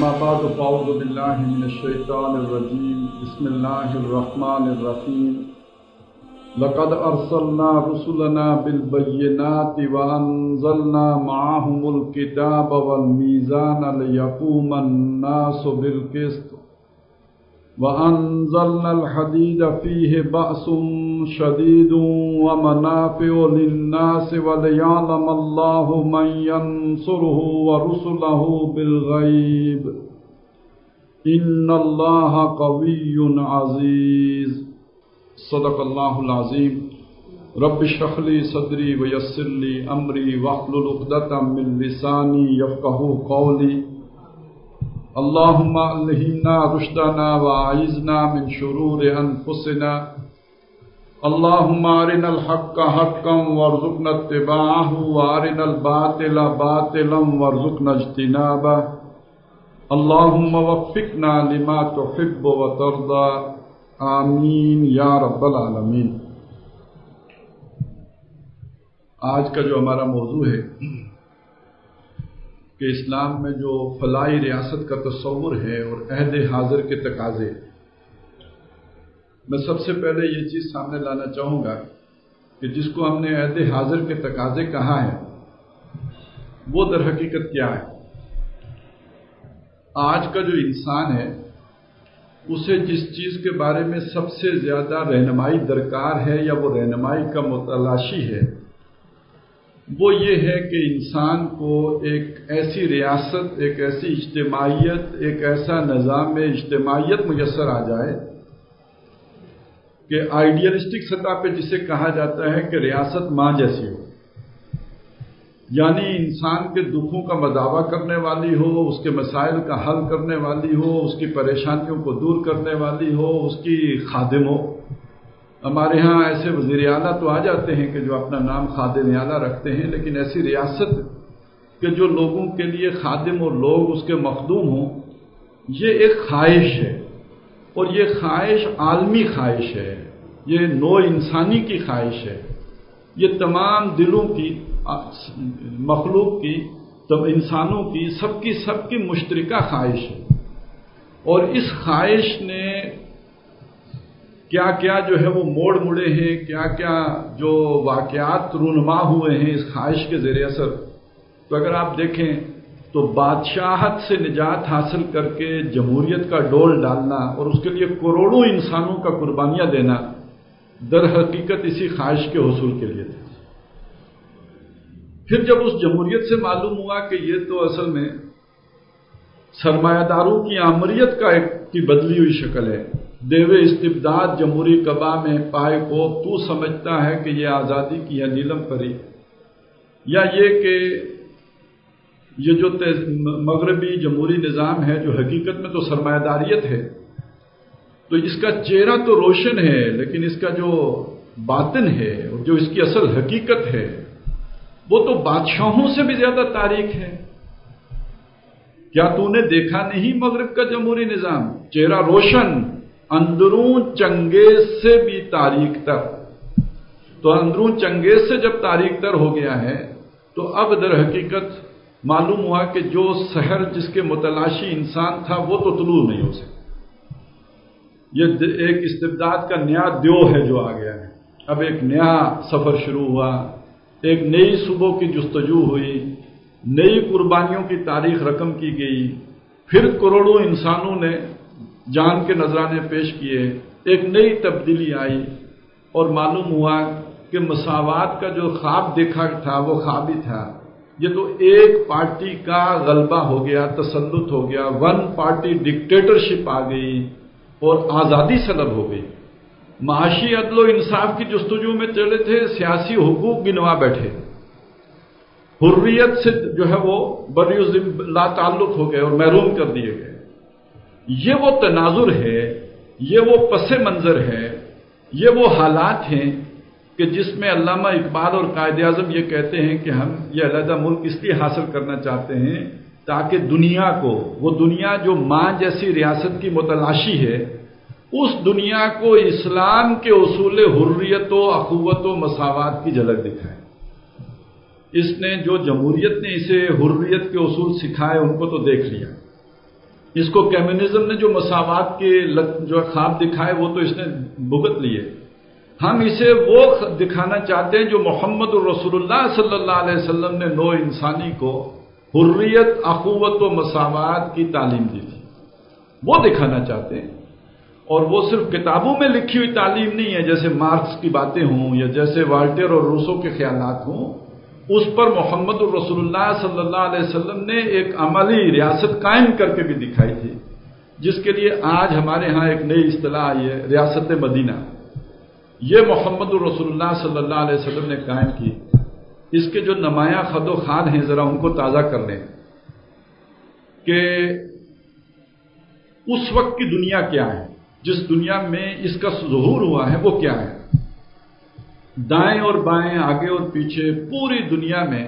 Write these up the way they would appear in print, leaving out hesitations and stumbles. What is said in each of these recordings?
اما بعد فاعوذ باللہ من الشیطان الرجیم بسم اللہ الرحمن الرحیم لقد ارسلنا رسلنا بالبینات وانزلنا معهم الکتاب والمیزان لیقوم الناس بالقسط وانزلنا الحدید فیہ بأس شدید ومنافع للناس وليعلم الله من ينصره ورسله بالغیب ان الله قوی عزیز صدق اللہ العظیم رب اشرح لی صدری ویسر لی امری واحلل عقدۃ من لسانی یفقہوا قولی اللہم الہمنا رشدنا واعذنا من شرور انفسنا اللہم ارنا الحق حقا وارزقنا اتباعہ وارنا الباطل باطلا وارزقنا اجتنابہ اللہم وفقنا لما تحب وترضى آمین یا رب العالمین۔ آج کا جو ہمارا موضوع ہے کہ اسلام میں جو فلاحی ریاست کا تصور ہے اور عہد حاضر کے تقاضے، میں سب سے پہلے یہ چیز سامنے لانا چاہوں گا کہ جس کو ہم نے عہد حاضر کے تقاضے کہا ہے وہ در حقیقت کیا ہے۔ آج کا جو انسان ہے اسے جس چیز کے بارے میں سب سے زیادہ رہنمائی درکار ہے یا وہ رہنمائی کا متلاشی ہے وہ یہ ہے کہ انسان کو ایک ایسی ریاست، ایک ایسی اجتماعیت، ایک ایسا نظام اجتماعیت میسر آ جائے کہ آئیڈیلسٹک سطح پہ جسے کہا جاتا ہے کہ ریاست ماں جیسی ہو، یعنی انسان کے دکھوں کا مداوع کرنے والی ہو، اس کے مسائل کا حل کرنے والی ہو، اس کی پریشانیوں کو دور کرنے والی ہو، اس کی خادم ہو۔ ہمارے ہاں ایسے وزیر اعلیٰ تو آ جاتے ہیں کہ جو اپنا نام خادم اعلیٰ رکھتے ہیں، لیکن ایسی ریاست کہ جو لوگوں کے لیے خادم اور لوگ اس کے مخدوم ہوں، یہ ایک خواہش ہے، اور یہ خواہش عالمی خواہش ہے، یہ نوع انسانی کی خواہش ہے، یہ تمام دلوں کی، مخلوق کی، انسانوں کی، سب کی مشترکہ خواہش ہے۔ اور اس خواہش نے کیا کیا جو ہے وہ موڑ مڑے ہیں، کیا کیا جو واقعات رونما ہوئے ہیں اس خواہش کے زیر اثر، تو اگر آپ دیکھیں تو بادشاہت سے نجات حاصل کر کے جمہوریت کا ڈول ڈالنا اور اس کے لیے کروڑوں انسانوں کا قربانیاں دینا در حقیقت اسی خواہش کے حصول کے لیے تھے۔ پھر جب اس جمہوریت سے معلوم ہوا کہ یہ تو اصل میں سرمایہ داروں کی آمریت کی بدلی ہوئی شکل ہے، دیوے استبداد جمہوری قبا میں پائے کو تو سمجھتا ہے کہ یہ آزادی کی ہے نیلم پری، یا یہ کہ یہ جو مغربی جمہوری نظام ہے جو حقیقت میں تو سرمایہ داریت ہے، تو اس کا چہرہ تو روشن ہے لیکن اس کا جو باطن ہے اور جو اس کی اصل حقیقت ہے وہ تو بادشاہوں سے بھی زیادہ تاریک ہے۔ کیا تو نے دیکھا نہیں مغرب کا جمہوری نظام؟ چہرہ روشن، اندرون چنگیز سے بھی تاریک تر۔ تو اندرون چنگیز سے جب تاریک تر ہو گیا ہے تو اب در حقیقت معلوم ہوا کہ جو سحر جس کے متلاشی انسان تھا وہ تو طلوع نہیں ہو سکتا۔ یہ ایک استبداد کا نیا دیو ہے جو آ گیا ہے۔ اب ایک نیا سفر شروع ہوا، ایک نئی صبح کی جستجو ہوئی، نئی قربانیوں کی تاریخ رقم کی گئی، پھر کروڑوں انسانوں نے جان کے نذرانے پیش کیے، ایک نئی تبدیلی آئی اور معلوم ہوا کہ مساوات کا جو خواب دیکھا تھا وہ خواب ہی تھا۔ یہ تو ایک پارٹی کا غلبہ ہو گیا، تسلط ہو گیا، ون پارٹی ڈکٹیٹرشپ آ گئی اور آزادی سلب ہو گئی۔ معاشی عدل و انصاف کی جستجو میں چلے تھے، سیاسی حقوق گنوا بیٹھے، حریت سے جو ہے وہ بری لا تعلق ہو گئے اور محروم کر دیے گئے۔ یہ وہ تناظر ہے، یہ وہ پس منظر ہے، یہ وہ حالات ہیں کہ جس میں علامہ اقبال اور قائد اعظم یہ کہتے ہیں کہ ہم یہ علیحدہ ملک اس لیے حاصل کرنا چاہتے ہیں تاکہ دنیا کو، وہ دنیا جو ماں جیسی ریاست کی متلاشی ہے، اس دنیا کو اسلام کے اصول حریت و اخوت و مساوات کی جھلک دکھائے۔ اس نے جو جمہوریت نے اسے حریت کے اصول سکھائے ان کو تو دیکھ لیا، اس کو کمیونزم نے جو مساوات کے جو خواب دکھائے وہ تو اس نے بھگت لیے. ہم اسے وہ دکھانا چاہتے ہیں جو محمد الرسول اللہ صلی اللہ علیہ وسلم نے نوع انسانی کو حریت، اخوت و مساوات کی تعلیم دی تھی، وہ دکھانا چاہتے ہیں. اور وہ صرف کتابوں میں لکھی ہوئی تعلیم نہیں ہے جیسے مارکس کی باتیں ہوں یا جیسے والٹر اور روسو کے خیالات ہوں. اس پر محمد الرسول اللہ صلی اللہ علیہ وسلم نے ایک عملی ریاست قائم کر کے بھی دکھائی تھی، جس کے لیے آج ہمارے ہاں ایک نئی اصطلاح آئی ہے، ریاست مدینہ. یہ محمد الرسول اللہ صلی اللہ علیہ وسلم نے قائم کی. اس کے جو نمایاں خد و خال ہیں ذرا ان کو تازہ کر لیں کہ اس وقت کی دنیا کیا ہے، جس دنیا میں اس کا ظہور ہوا ہے وہ کیا ہے. دائیں اور بائیں، آگے اور پیچھے، پوری دنیا میں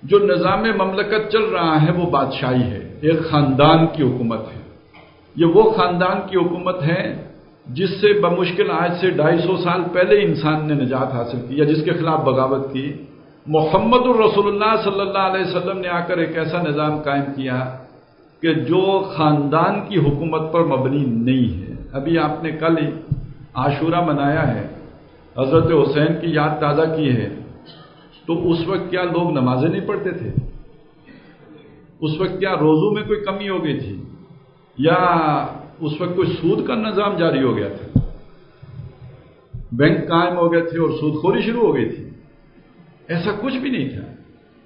جو نظام مملکت چل رہا ہے وہ بادشاہی ہے، ایک خاندان کی حکومت ہے. یہ وہ خاندان کی حکومت ہے جس سے بمشکل آج سے 250 سال پہلے انسان نے نجات حاصل کی یا جس کے خلاف بغاوت کی. محمد الرسول اللہ صلی اللہ علیہ وسلم نے آ کر ایک ایسا نظام قائم کیا کہ جو خاندان کی حکومت پر مبنی نہیں ہے. ابھی آپ نے کل ہی عاشورہ منایا ہے، حضرت حسین کی یاد تازہ کی ہے، تو اس وقت کیا لوگ نمازیں نہیں پڑھتے تھے؟ اس وقت کیا روزوں میں کوئی کمی ہو گئی تھی؟ یا اس وقت کوئی سود کا نظام جاری ہو گیا تھا؟ بینک قائم ہو گئے تھے اور سود خوری شروع ہو گئی تھی؟ ایسا کچھ بھی نہیں تھا.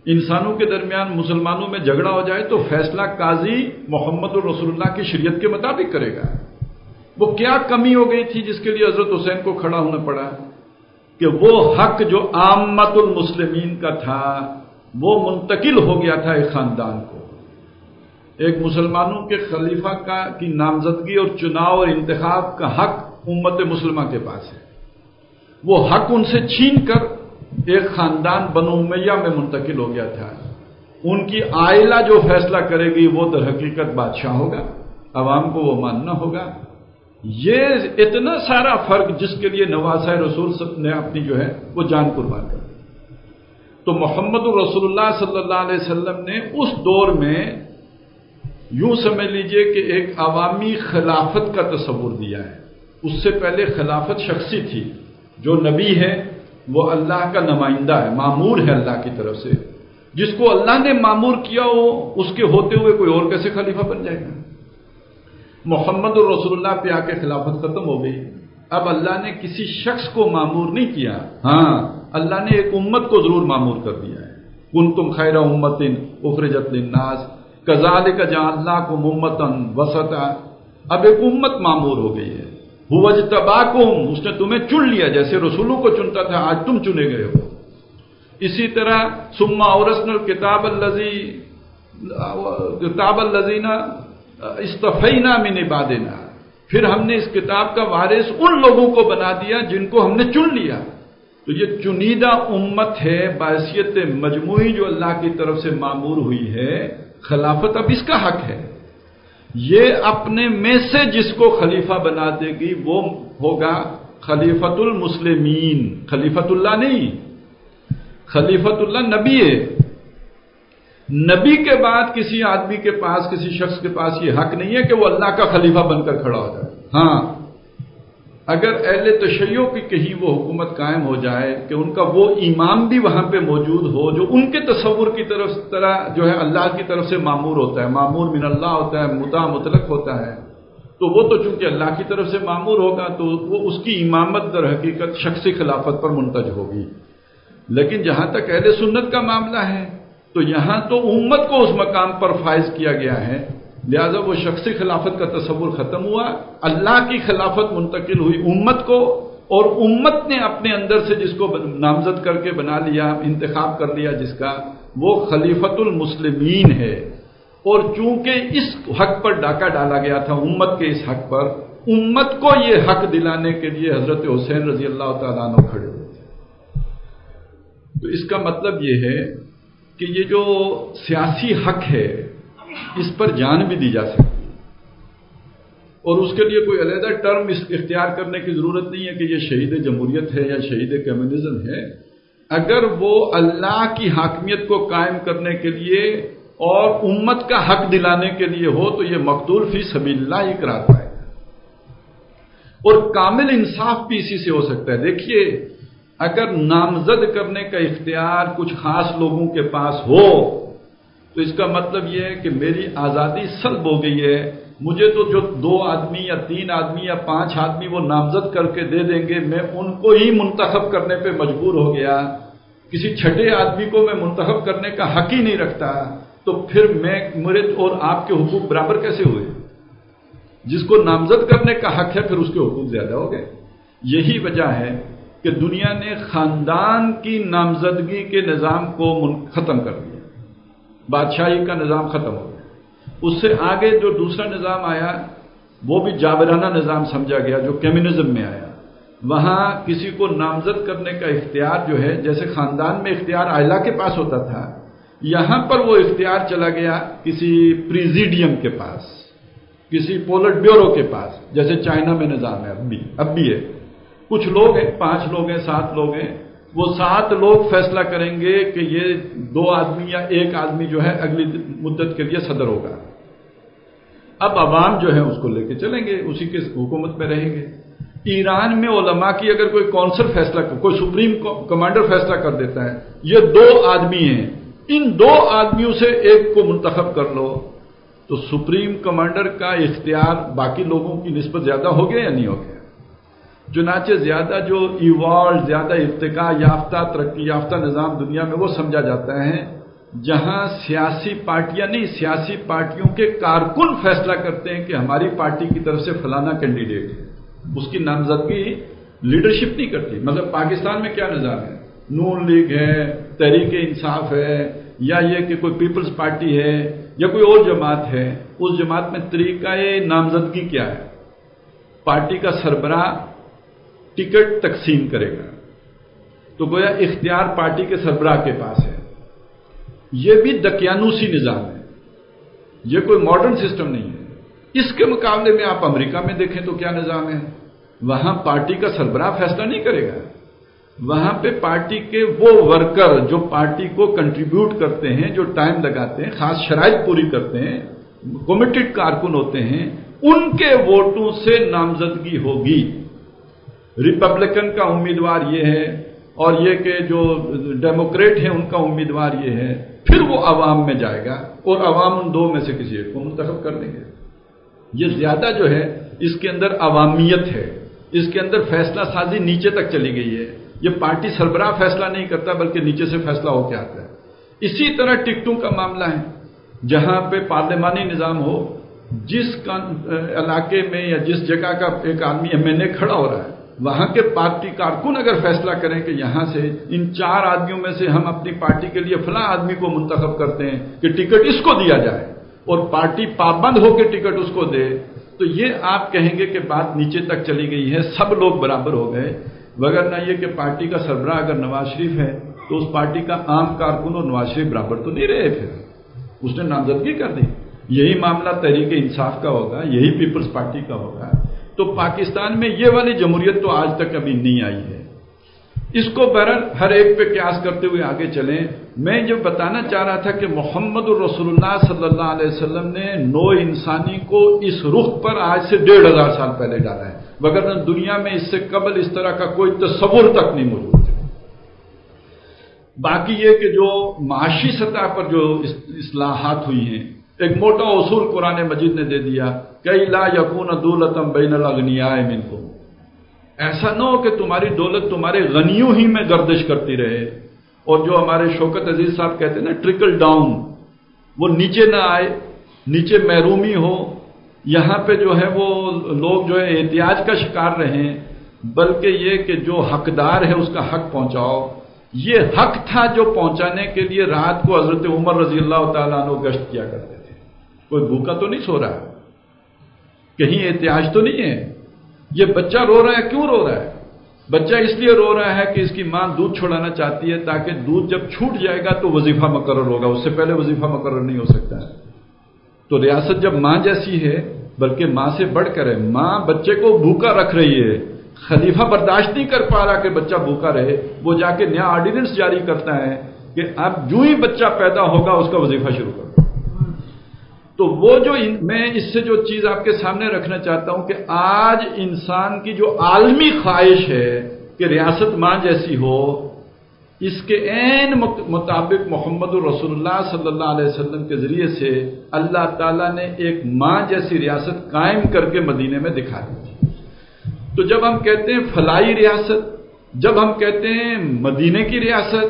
انسانوں کے درمیان مسلمانوں میں جھگڑا ہو جائے تو فیصلہ قاضی محمد الرسول اللہ کی شریعت کے مطابق کرے گا. وہ کیا کمی ہو گئی تھی جس کے لیے حضرت حسین کو کھڑا ہونا پڑا کہ وہ حق جو عامت المسلمین کا تھا وہ منتقل ہو گیا تھا ایک خاندان کو. ایک مسلمانوں کے خلیفہ کی نامزدگی اور چناؤ اور انتخاب کا حق امت مسلمہ کے پاس ہے. وہ حق ان سے چھین کر ایک خاندان بنو امیہ میں منتقل ہو گیا تھا. ان کی عائلہ جو فیصلہ کرے گی وہ در حقیقت بادشاہ ہوگا، عوام کو وہ ماننا ہوگا. یہ اتنا سارا فرق جس کے لیے نواسہ رسول نے اپنی جو ہے وہ جان قربان کر دی. تو محمد الرسول اللہ صلی اللہ علیہ وسلم نے اس دور میں یوں سمجھ لیجئے کہ ایک عوامی خلافت کا تصور دیا ہے. اس سے پہلے خلافت شخصی تھی. جو نبی ہے وہ اللہ کا نمائندہ ہے، مامور ہے اللہ کی طرف سے. جس کو اللہ نے مامور کیا ہو اس کے ہوتے ہوئے کوئی اور کیسے خلیفہ بن جائے گا؟ محمد الرسول اللہ پہ آ کے خلافت ختم ہو گئی. اب اللہ نے کسی شخص کو مامور نہیں کیا، ہاں اللہ نے ایک امت کو ضرور مامور کر دیا ہے. کنتم خیر امۃ اخرجت للناس کذالک جعلناکم امۃ وسطا. اب ایک امت مامور ہو گئی ہے. هو اجتباکم، اس نے تمہیں چن لیا جیسے رسولوں کو چنتا تھا، آج تم چنے گئے ہو. اسی طرح ثم اورثنا الکتاب الذین اصطفینا من عبادنا، پھر ہم نے اس کتاب کا وارث ان لوگوں کو بنا دیا جن کو ہم نے چن لیا. تو یہ چنیدہ امت ہے بحیثیت مجموعی جو اللہ کی طرف سے مامور ہوئی ہے. خلافت اب اس کا حق ہے. یہ اپنے میں سے جس کو خلیفہ بنا دے گی وہ ہوگا خلیفۃ المسلمین. خلیفۃ اللہ نہیں، خلیفۃ اللہ نبی ہے. نبی کے بعد کسی آدمی کے پاس، کسی شخص کے پاس یہ حق نہیں ہے کہ وہ اللہ کا خلیفہ بن کر کھڑا ہو جائے. ہاں اگر اہل تشیع کی کہیں وہ حکومت قائم ہو جائے کہ ان کا وہ امام بھی وہاں پہ موجود ہو جو ان کے تصور کی طرح جو ہے اللہ کی طرف سے مامور ہوتا ہے، مامور من اللہ ہوتا ہے، مطاع مطلق ہوتا ہے، تو وہ تو چونکہ اللہ کی طرف سے مامور ہوگا تو وہ اس کی امامت در حقیقت شخصی خلافت پر منتج ہوگی. لیکن جہاں تک اہل سنت کا معاملہ ہے تو یہاں تو امت کو اس مقام پر فائز کیا گیا ہے، لہذا وہ شخصی خلافت کا تصور ختم ہوا، اللہ کی خلافت منتقل ہوئی امت کو، اور امت نے اپنے اندر سے جس کو نامزد کر کے بنا لیا، انتخاب کر لیا جس کا، وہ خلیفۃ المسلمین ہے. اور چونکہ اس حق پر ڈاکہ ڈالا گیا تھا، امت کے اس حق پر، امت کو یہ حق دلانے کے لیے حضرت حسین رضی اللہ تعالیٰ عنہ کھڑے ہوئے تھے. تو اس کا مطلب یہ ہے کہ یہ جو سیاسی حق ہے اس پر جان بھی دی جا سکتی ہے، اور اس کے لیے کوئی علیحدہ ٹرم اختیار کرنے کی ضرورت نہیں ہے کہ یہ شہید جمہوریت ہے یا شہید کمیونزم ہے. اگر وہ اللہ کی حاکمیت کو قائم کرنے کے لیے اور امت کا حق دلانے کے لیے ہو تو یہ مقتول فی سبیل اللہ ہی قرار پائے گا، اور کامل انصاف بھی اسی سے ہو سکتا ہے۔ دیکھیے، اگر نامزد کرنے کا اختیار کچھ خاص لوگوں کے پاس ہو تو اس کا مطلب یہ ہے کہ میری آزادی سلب ہو گئی ہے، مجھے تو جو 2 آدمی یا 3 آدمی یا 5 آدمی وہ نامزد کر کے دے دیں گے، میں ان کو ہی منتخب کرنے پہ مجبور ہو گیا، کسی چھٹے آدمی کو میں منتخب کرنے کا حق ہی نہیں رکھتا، تو پھر میرے اور آپ کے حقوق برابر کیسے ہوئے؟ جس کو نامزد کرنے کا حق ہے پھر اس کے حقوق زیادہ ہو گئے۔ یہی وجہ ہے کہ دنیا نے خاندان کی نامزدگی کے نظام کو ختم کر دیا، بادشاہی کا نظام ختم ہو گیا۔ اس سے آگے جو دوسرا نظام آیا وہ بھی جابرانہ نظام سمجھا گیا، جو کمیونزم میں آیا۔ وہاں کسی کو نامزد کرنے کا اختیار جو ہے، جیسے خاندان میں اختیار اعلیٰ کے پاس ہوتا تھا، یہاں پر وہ اختیار چلا گیا کسی پریزیڈیم کے پاس، کسی پولٹ بیورو کے پاس، جیسے چائنا میں نظام ہے، اب بھی ہے۔ کچھ لوگ ہیں، 5 لوگ ہیں، 7 لوگ ہیں، وہ 7 لوگ فیصلہ کریں گے کہ یہ 2 آدمی یا 1 آدمی جو ہے اگلی مدت کے لیے صدر ہوگا۔ اب عوام جو ہے اس کو لے کے چلیں گے، اسی کے حکومت میں رہیں گے۔ ایران میں علماء کی اگر کوئی کونسل فیصلہ، کوئی سپریم کمانڈر فیصلہ کر دیتا ہے، یہ 2 آدمی ہیں، ان 2 آدمیوں سے ایک کو منتخب کر لو، تو سپریم کمانڈر کا اختیار باقی لوگوں کی نسبت زیادہ ہو گیا یا نہیں ہو گیا؟ چنانچہ زیادہ جو ایوالڈ، زیادہ ارتقاء یافتہ، ترقی یافتہ نظام دنیا میں وہ سمجھا جاتا ہے جہاں سیاسی پارٹیاں نہیں، سیاسی پارٹیوں کے کارکن فیصلہ کرتے ہیں کہ ہماری پارٹی کی طرف سے فلانا کینڈیڈیٹ ہے، اس کی نامزدگی لیڈرشپ نہیں کرتی۔ مطلب پاکستان میں کیا نظام ہے؟ نون لیگ ہے، تحریک انصاف ہے، یا یہ کہ کوئی پیپلز پارٹی ہے یا کوئی اور جماعت ہے، اس جماعت میں طریقہ نامزدگی کیا ہے؟ پارٹی کا سربراہ ٹکٹ تقسیم کرے گا، تو گویا اختیار پارٹی کے سربراہ کے پاس ہے۔ یہ بھی دقیانوسی نظام ہے، یہ کوئی ماڈرن سسٹم نہیں ہے۔ اس کے مقابلے میں آپ امریکہ میں دیکھیں تو کیا نظام ہے؟ وہاں پارٹی کا سربراہ فیصلہ نہیں کرے گا، وہاں پہ پارٹی کے وہ ورکر جو پارٹی کو کنٹریبیوٹ کرتے ہیں، جو ٹائم لگاتے ہیں، خاص شرائط پوری کرتے ہیں، کمیٹڈ کارکن ہوتے ہیں، ان کے ووٹوں سے نامزدگی ہوگی۔ ریپبلکن کا امیدوار یہ ہے اور یہ کہ جو ڈیموکریٹ ہیں ان کا امیدوار یہ ہے، پھر وہ عوام میں جائے گا اور عوام ان 2 میں سے کسی ایک کو منتخب کر دیں گے۔ یہ زیادہ جو ہے اس کے اندر عوامیت ہے، اس کے اندر فیصلہ سازی نیچے تک چلی گئی ہے۔ یہ پارٹی سربراہ فیصلہ نہیں کرتا بلکہ نیچے سے فیصلہ ہو کے آتا ہے۔ اسی طرح ٹکٹوں کا معاملہ ہے، جہاں پہ پارلیمانی نظام ہو، جس علاقے میں یا جس جگہ کا ایک آدمی MNA کھڑا ہو رہا ہے، وہاں کے پارٹی کارکن اگر فیصلہ کریں کہ یہاں سے ان 4 آدمیوں میں سے ہم اپنی پارٹی کے لیے فلاں آدمی کو منتخب کرتے ہیں کہ ٹکٹ اس کو دیا جائے، اور پارٹی پابند ہو کے ٹکٹ اس کو دے، تو یہ آپ کہیں گے کہ بات نیچے تک چلی گئی ہے، سب لوگ برابر ہو گئے۔ وگرنہ یہ کہ پارٹی کا سربراہ اگر نواز شریف ہے تو اس پارٹی کا عام کارکن اور نواز شریف برابر تو نہیں رہے، پھر اس نے نامزدگی کر دی۔ یہی معاملہ تحریک انصاف کا ہوگا، یہی پیپلز پارٹی کا ہوگا۔ تو پاکستان میں یہ والی جمہوریت تو آج تک ابھی نہیں آئی ہے۔ اس کو بہرحال ہر ایک پہ قیاس کرتے ہوئے آگے چلیں۔ میں جو بتانا چاہ رہا تھا کہ محمد الرسول اللہ صلی اللہ علیہ وسلم نے نوع انسانی کو اس رخ پر آج سے 1500 سال پہلے ڈالا ہے، وگرنہ دنیا میں اس سے قبل اس طرح کا کوئی تصور تک نہیں موجود ہے۔ باقی یہ کہ جو معاشی سطح پر جو اصلاحات ہوئی ہیں، ایک موٹا اصول قرآن مجید نے دے دیا کہ لا یکون دولۃ بین الاغنیاء منکم، ایسا نہ ہو کہ تمہاری دولت تمہارے غنیوں ہی میں گردش کرتی رہے، اور جو ہمارے شوکت عزیز صاحب کہتے ہیں نا ٹرکل ڈاؤن، وہ نیچے نہ آئے، نیچے محرومی ہو، یہاں پہ جو ہے وہ لوگ جو ہے احتیاج کا شکار رہیں، بلکہ یہ کہ جو حقدار ہے اس کا حق پہنچاؤ۔ یہ حق تھا جو پہنچانے کے لیے رات کو حضرت عمر رضی اللہ تعالیٰ عنہ گشت کیا کرتے تھے۔ کوئی بھوکا تو نہیں سو رہا، کہیں احتیاج تو نہیں ہے۔ یہ بچہ رو رہا ہے، کیوں رو رہا ہے؟ بچہ اس لیے رو رہا ہے کہ اس کی ماں دودھ چھوڑانا چاہتی ہے تاکہ دودھ جب چھوٹ جائے گا تو وظیفہ مقرر ہوگا، اس سے پہلے وظیفہ مقرر نہیں ہو سکتا ہے۔ تو ریاست جب ماں جیسی ہے، بلکہ ماں سے بڑھ کر ہے، ماں بچے کو بھوکا رکھ رہی ہے، خلیفہ برداشت نہیں کر پا رہا کہ بچہ بھوکا رہے، وہ جا کے نیا آرڈیننس جاری کرتا ہے کہ اب جو ہی بچہ پیدا ہوگا اس کا وظیفہ شروع کرو۔ تو وہ جو میں اس سے جو چیز آپ کے سامنے رکھنا چاہتا ہوں کہ آج انسان کی جو عالمی خواہش ہے کہ ریاست ماں جیسی ہو، اس کے عین مطابق محمد رسول اللہ صلی اللہ علیہ وسلم کے ذریعے سے اللہ تعالیٰ نے ایک ماں جیسی ریاست قائم کر کے مدینے میں دکھا دی. تو جب ہم کہتے ہیں فلاحی ریاست، جب ہم کہتے ہیں مدینے کی ریاست،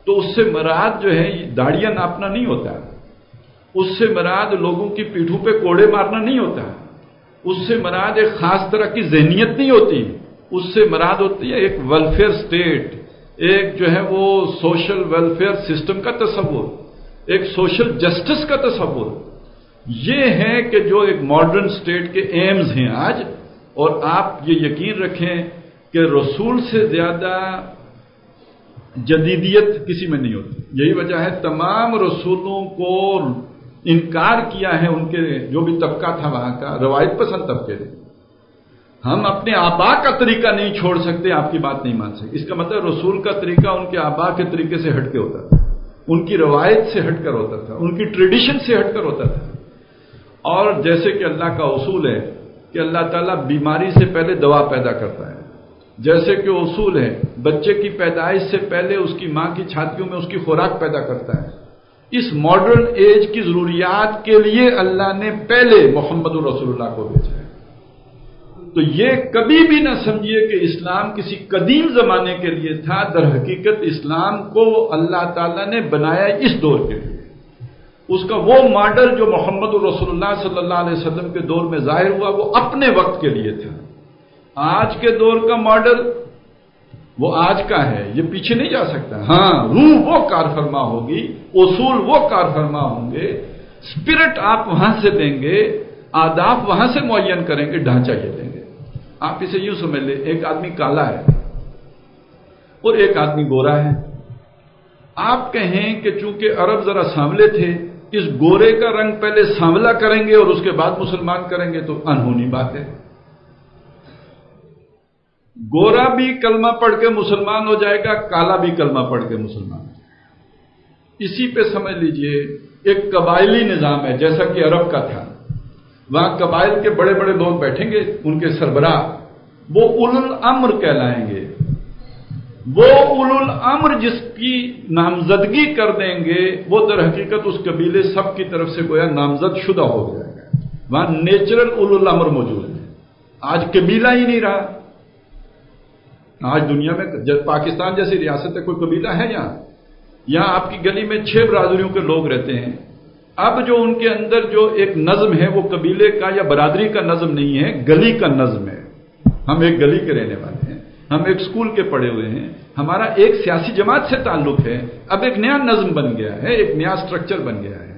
تو اس سے مراد جو ہے داڑیاں ناپنا نہیں ہوتا، اس سے مراد لوگوں کی پیٹھوں پہ کوڑے مارنا نہیں ہوتا، اس سے مراد ایک خاص طرح کی ذہنیت نہیں ہوتی، اس سے مراد ہوتی ہے ایک ویلفیئر اسٹیٹ، ایک جو ہے وہ سوشل ویلفیئر سسٹم کا تصور، ایک سوشل جسٹس کا تصور. یہ ہے کہ جو ایک ماڈرن اسٹیٹ کے ایمز ہیں آج. اور آپ یہ یقین رکھیں کہ رسول سے زیادہ جدیدیت کسی میں نہیں ہوتی. یہی وجہ ہے تمام رسولوں کو انکار کیا ہے ان کے جو بھی طبقہ تھا وہاں کا، روایت پسند طبقے تھے. ہم اپنے آبا کا طریقہ نہیں چھوڑ سکتے، آپ کی بات نہیں مان سکتے. اس کا مطلب رسول کا طریقہ ان کے آبا کے طریقے سے ہٹ کے ہوتا تھا، ان کی روایت سے ہٹ کر ہوتا تھا، ان کی ٹریڈیشن سے ہٹ کر ہوتا تھا. اور جیسے کہ اللہ کا اصول ہے کہ اللہ تعالیٰ بیماری سے پہلے دوا پیدا کرتا ہے، جیسے کہ اصول ہے بچے کی پیدائش سے پہلے اس کی ماں کی چھاتیوں میں اس کی خوراک پیدا کرتا ہے. اس ماڈرن ایج کی ضروریات کے لیے اللہ نے پہلے محمد رسول اللہ کو بھیجا ہے. تو یہ کبھی بھی نہ سمجھیے کہ اسلام کسی قدیم زمانے کے لیے تھا. در حقیقت اسلام کو اللہ تعالیٰ نے بنایا اس دور کے لیے. اس کا وہ ماڈل جو محمد رسول اللہ صلی اللہ علیہ وسلم کے دور میں ظاہر ہوا وہ اپنے وقت کے لیے تھا. آج کے دور کا ماڈل وہ آج کا ہے، یہ پیچھے نہیں جا سکتا. ہاں، روح وہ کار فرما ہوگی، اصول وہ کار فرما ہوں گے، اسپرٹ آپ وہاں سے دیں گے، آداب وہاں سے معین کریں گے، ڈھانچہ یہ دیں گے. آپ اسے یوں سمجھ لیں، ایک آدمی کالا ہے اور ایک آدمی گورا ہے. آپ کہیں کہ چونکہ عرب ذرا سانولے تھے، اس گورے کا رنگ پہلے سانولا کریں گے اور اس کے بعد مسلمان کریں گے، تو انہونی بات ہے. گورا بھی کلمہ پڑھ کے مسلمان ہو جائے گا، کالا بھی کلمہ پڑھ کے مسلمان. اسی پہ سمجھ لیجئے ایک قبائلی نظام ہے جیسا کہ عرب کا تھا. وہاں قبائل کے بڑے بڑے لوگ بیٹھیں گے، ان کے سربراہ وہ اولو الامر کہلائیں گے. وہ اولو الامر جس کی نامزدگی کر دیں گے وہ در حقیقت اس قبیلے سب کی طرف سے گویا نامزد شدہ ہو جائے گا. وہاں نیچرل اولو الامر موجود ہے. آج قبیلہ ہی نہیں رہا. آج دنیا میں جب پاکستان جیسی ریاست ہے کوئی قبیلہ ہے یہاں آپ کی گلی میں 6 برادریوں کے لوگ رہتے ہیں. اب جو ان کے اندر جو ایک نظم ہے وہ قبیلے کا یا برادری کا نظم نہیں ہے، گلی کا نظم ہے. ہم ایک گلی کے رہنے والے ہیں، ہم ایک اسکول کے پڑھے ہوئے ہیں، ہمارا ایک سیاسی جماعت سے تعلق ہے. اب ایک نیا نظم بن گیا ہے، ایک نیا سٹرکچر بن گیا ہے.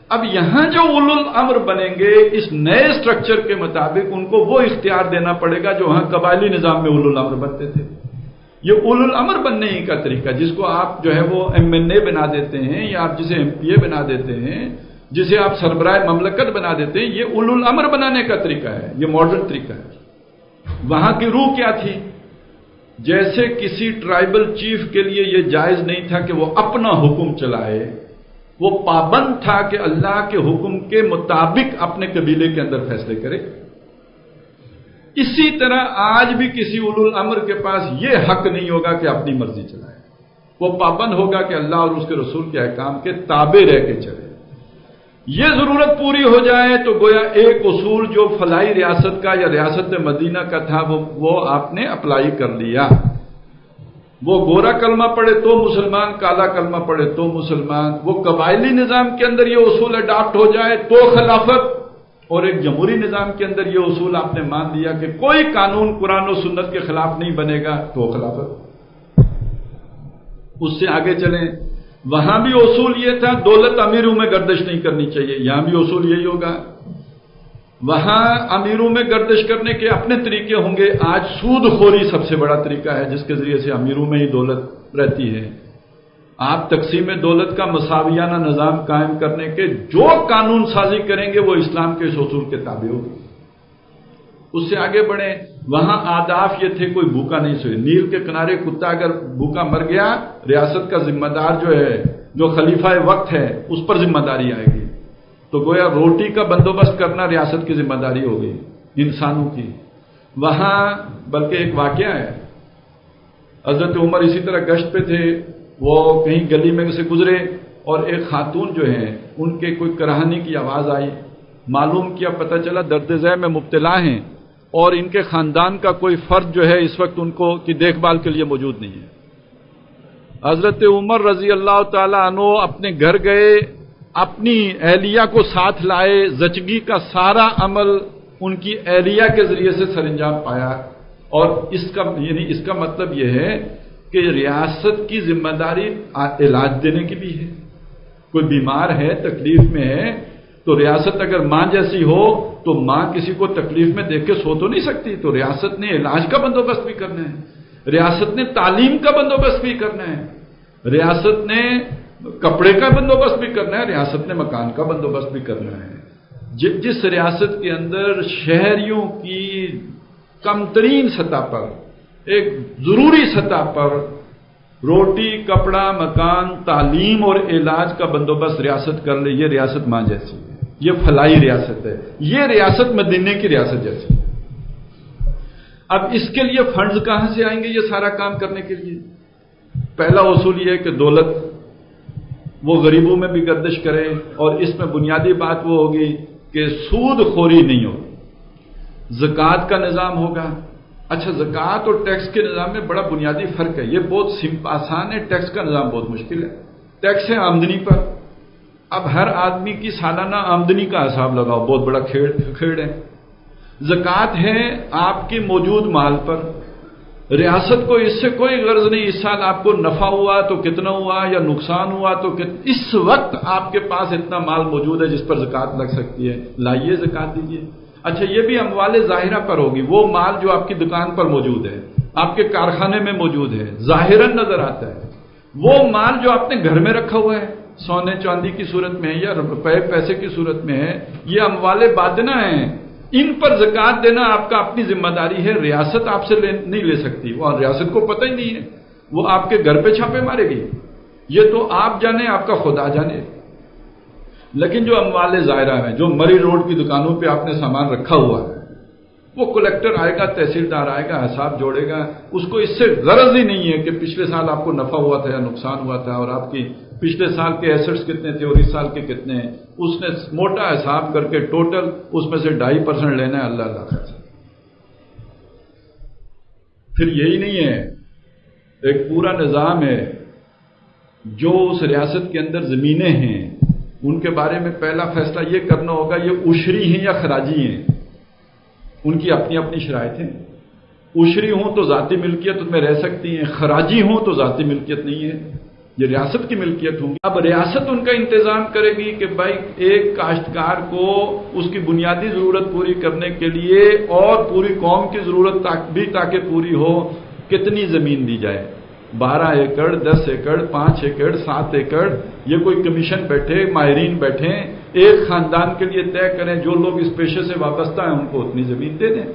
اب یہاں جو اولو الامر بنیں گے اس نئے سٹرکچر کے مطابق ان کو وہ اختیار دینا پڑے گا جو وہاں قبائلی نظام میں اولو الامر بنتے تھے. یہ اولو الامر بننے ہی کا طریقہ، جس کو آپ جو ہے وہ MNA بنا دیتے ہیں یا آپ جسے MPA بنا دیتے ہیں، جسے آپ سربراہ مملکت بنا دیتے ہیں، یہ اولو الامر بنانے کا طریقہ ہے، یہ ماڈرن طریقہ ہے. وہاں کی روح کیا تھی؟ جیسے کسی ٹرائبل چیف کے لیے یہ جائز نہیں تھا کہ وہ اپنا حکم چلائے، وہ پابند تھا کہ اللہ کے حکم کے مطابق اپنے قبیلے کے اندر فیصلے کرے. اسی طرح آج بھی کسی اولو الامر کے پاس یہ حق نہیں ہوگا کہ اپنی مرضی چلائے. وہ پابند ہوگا کہ اللہ اور اس کے رسول کے احکام کے تابع رہ کے چلے. یہ ضرورت پوری ہو جائے تو گویا ایک اصول جو فلاحی ریاست کا یا ریاست مدینہ کا تھا وہ آپ نے اپلائی کر لیا. وہ گورا کلمہ پڑھے تو مسلمان، کالا کلمہ پڑھے تو مسلمان. وہ قبائلی نظام کے اندر یہ اصول اڈاپٹ ہو جائے تو خلافت، اور ایک جمہوری نظام کے اندر یہ اصول آپ نے مان لیا کہ کوئی قانون قرآن و سنت کے خلاف نہیں بنے گا تو خلافت. اس سے آگے چلیں، وہاں بھی اصول یہ تھا دولت امیروں میں گردش نہیں کرنی چاہیے. یہاں بھی اصول یہی ہوگا. وہاں امیروں میں گردش کرنے کے اپنے طریقے ہوں گے. آج سود خوری سب سے بڑا طریقہ ہے جس کے ذریعے سے امیروں میں ہی دولت رہتی ہے. آپ تقسیم دولت کا مساویانہ نظام قائم کرنے کے جو قانون سازی کریں گے وہ اسلام کے اس اصول کے تابع ہوگی. اس سے آگے بڑھیں، وہاں آداب یہ تھے کوئی بھوکا نہیں سوئے. نیل کے کنارے کتا اگر بھوکا مر گیا، ریاست کا ذمہ دار جو ہے، جو خلیفہ وقت ہے، اس پر ذمہ داری آئے گی. تو گویا روٹی کا بندوبست کرنا ریاست کی ذمہ داری ہوگی انسانوں کی. وہاں بلکہ ایک واقعہ ہے، حضرت عمر اسی طرح گشت پہ تھے، وہ کہیں گلی میں سے گزرے اور ایک خاتون جو ہیں ان کے کوئی کراہنے کی آواز آئی. معلوم کیا، پتہ چلا درد ذہ میں مبتلا ہیں اور ان کے خاندان کا کوئی فرد جو ہے اس وقت ان کو کی دیکھ بھال کے لیے موجود نہیں ہے. حضرت عمر رضی اللہ تعالی عنہ اپنے گھر گئے، اپنی اہلیہ کو ساتھ لائے، زچگی کا سارا عمل ان کی اہلیہ کے ذریعے سے سر انجام پایا. اور اس کا مطلب یہ ہے کہ ریاست کی ذمہ داری علاج دینے کی بھی ہے. کوئی بیمار ہے، تکلیف میں ہے، تو ریاست اگر ماں جیسی ہو تو ماں کسی کو تکلیف میں دیکھ کے سو تو نہیں سکتی، تو ریاست نے علاج کا بندوبست بھی کرنا ہے، ریاست نے تعلیم کا بندوبست بھی کرنا ہے، ریاست نے کپڑے کا بندوبست بھی کرنا ہے، ریاست نے مکان کا بندوبست بھی کرنا ہے. جس ریاست کے اندر شہریوں کی کم ترین سطح پر، ایک ضروری سطح پر روٹی، کپڑا، مکان، تعلیم اور علاج کا بندوبست ریاست کر لے، یہ ریاست ماں جیسی ہے، یہ فلاحی ریاست ہے، یہ ریاست مدینے کی ریاست جیسی ہے. اب اس کے لیے فنڈز کہاں سے آئیں گے یہ سارا کام کرنے کے لیے؟ پہلا اصول یہ ہے کہ دولت وہ غریبوں میں بھی گردش کرے، اور اس میں بنیادی بات وہ ہوگی کہ سود خوری نہیں ہوگی. زکوٰۃ کا نظام ہوگا. اچھا، زکوٰۃ اور ٹیکس کے نظام میں بڑا بنیادی فرق ہے. یہ بہت آسان ہے، ٹیکس کا نظام بہت مشکل ہے. ٹیکس ہے آمدنی پر. اب ہر آدمی کی سالانہ آمدنی کا حساب لگاؤ، بہت بڑا کھیڑ ہے. زکوٰۃ ہے آپ کی موجود مال پر. ریاست کو اس سے کوئی غرض نہیں اس سال آپ کو نفع ہوا تو کتنا ہوا یا نقصان ہوا تو اس وقت آپ کے پاس اتنا مال موجود ہے جس پر زکوٰۃ لگ سکتی ہے، لائیے زکوٰۃ دیجیے. اچھا، یہ بھی اموال ظاہرہ پر ہوگی، وہ مال جو آپ کی دکان پر موجود ہے، آپ کے کارخانے میں موجود ہے، ظاہراً نظر آتا ہے. وہ مال جو آپ نے گھر میں رکھا ہوا ہے، سونے چاندی کی صورت میں ہے یا روپے پیسے کی صورت میں ہے، یہ اموال باطنہ ہیں. ان پر زکوٰۃ دینا آپ کا اپنی ذمہ داری ہے. ریاست آپ سے نہیں لے سکتی، اور ریاست کو پتہ ہی نہیں ہے، وہ آپ کے گھر پہ چھاپے مارے گی. یہ تو آپ جانے، آپ کا خدا جانے. لیکن جو اموال ظاہرہ ہیں، جو مری روڈ کی دکانوں پہ آپ نے سامان رکھا ہوا ہے، وہ کلیکٹر آئے گا، تحصیلدار آئے گا، حساب جوڑے گا. اس کو اس سے غرض ہی نہیں ہے کہ پچھلے سال آپ کو نفع ہوا تھا یا نقصان ہوا تھا، اور آپ کی پچھلے سال کے ایسٹس کتنے تھے اور اس سال کے کتنے ہیں. اس نے موٹا حساب کر کے ٹوٹل اس میں سے 2.5% لینا ہے. اللہ اللہ خیر. پھر یہی نہیں ہے، ایک پورا نظام ہے. جو اس ریاست کے اندر زمینیں ہیں ان کے بارے میں پہلا فیصلہ یہ کرنا ہوگا یہ عشری ہیں یا خراجی ہیں. ان کی اپنی اپنی شرائط ہیں. عشری ہوں تو ذاتی ملکیت میں رہ سکتی ہیں، خراجی ہوں تو ذاتی ملکیت نہیں ہے، یہ ریاست کی ملکیت ہوں گی. اب ریاست ان کا انتظام کرے گی کہ بھائی ایک کاشتکار کو اس کی بنیادی ضرورت پوری کرنے کے لیے اور پوری قوم کی ضرورت بھی تاکہ پوری ہو کتنی زمین دی جائے. 12 ایکڑ، 10 ایکڑ، 5 ایکڑ، 7 ایکڑ، یہ کوئی کمیشن بیٹھے، ماہرین بیٹھے، ایک خاندان کے لیے طے کریں، جو لوگ اس پیشے سے وابستہ ہیں ان کو اتنی زمین دے دیں.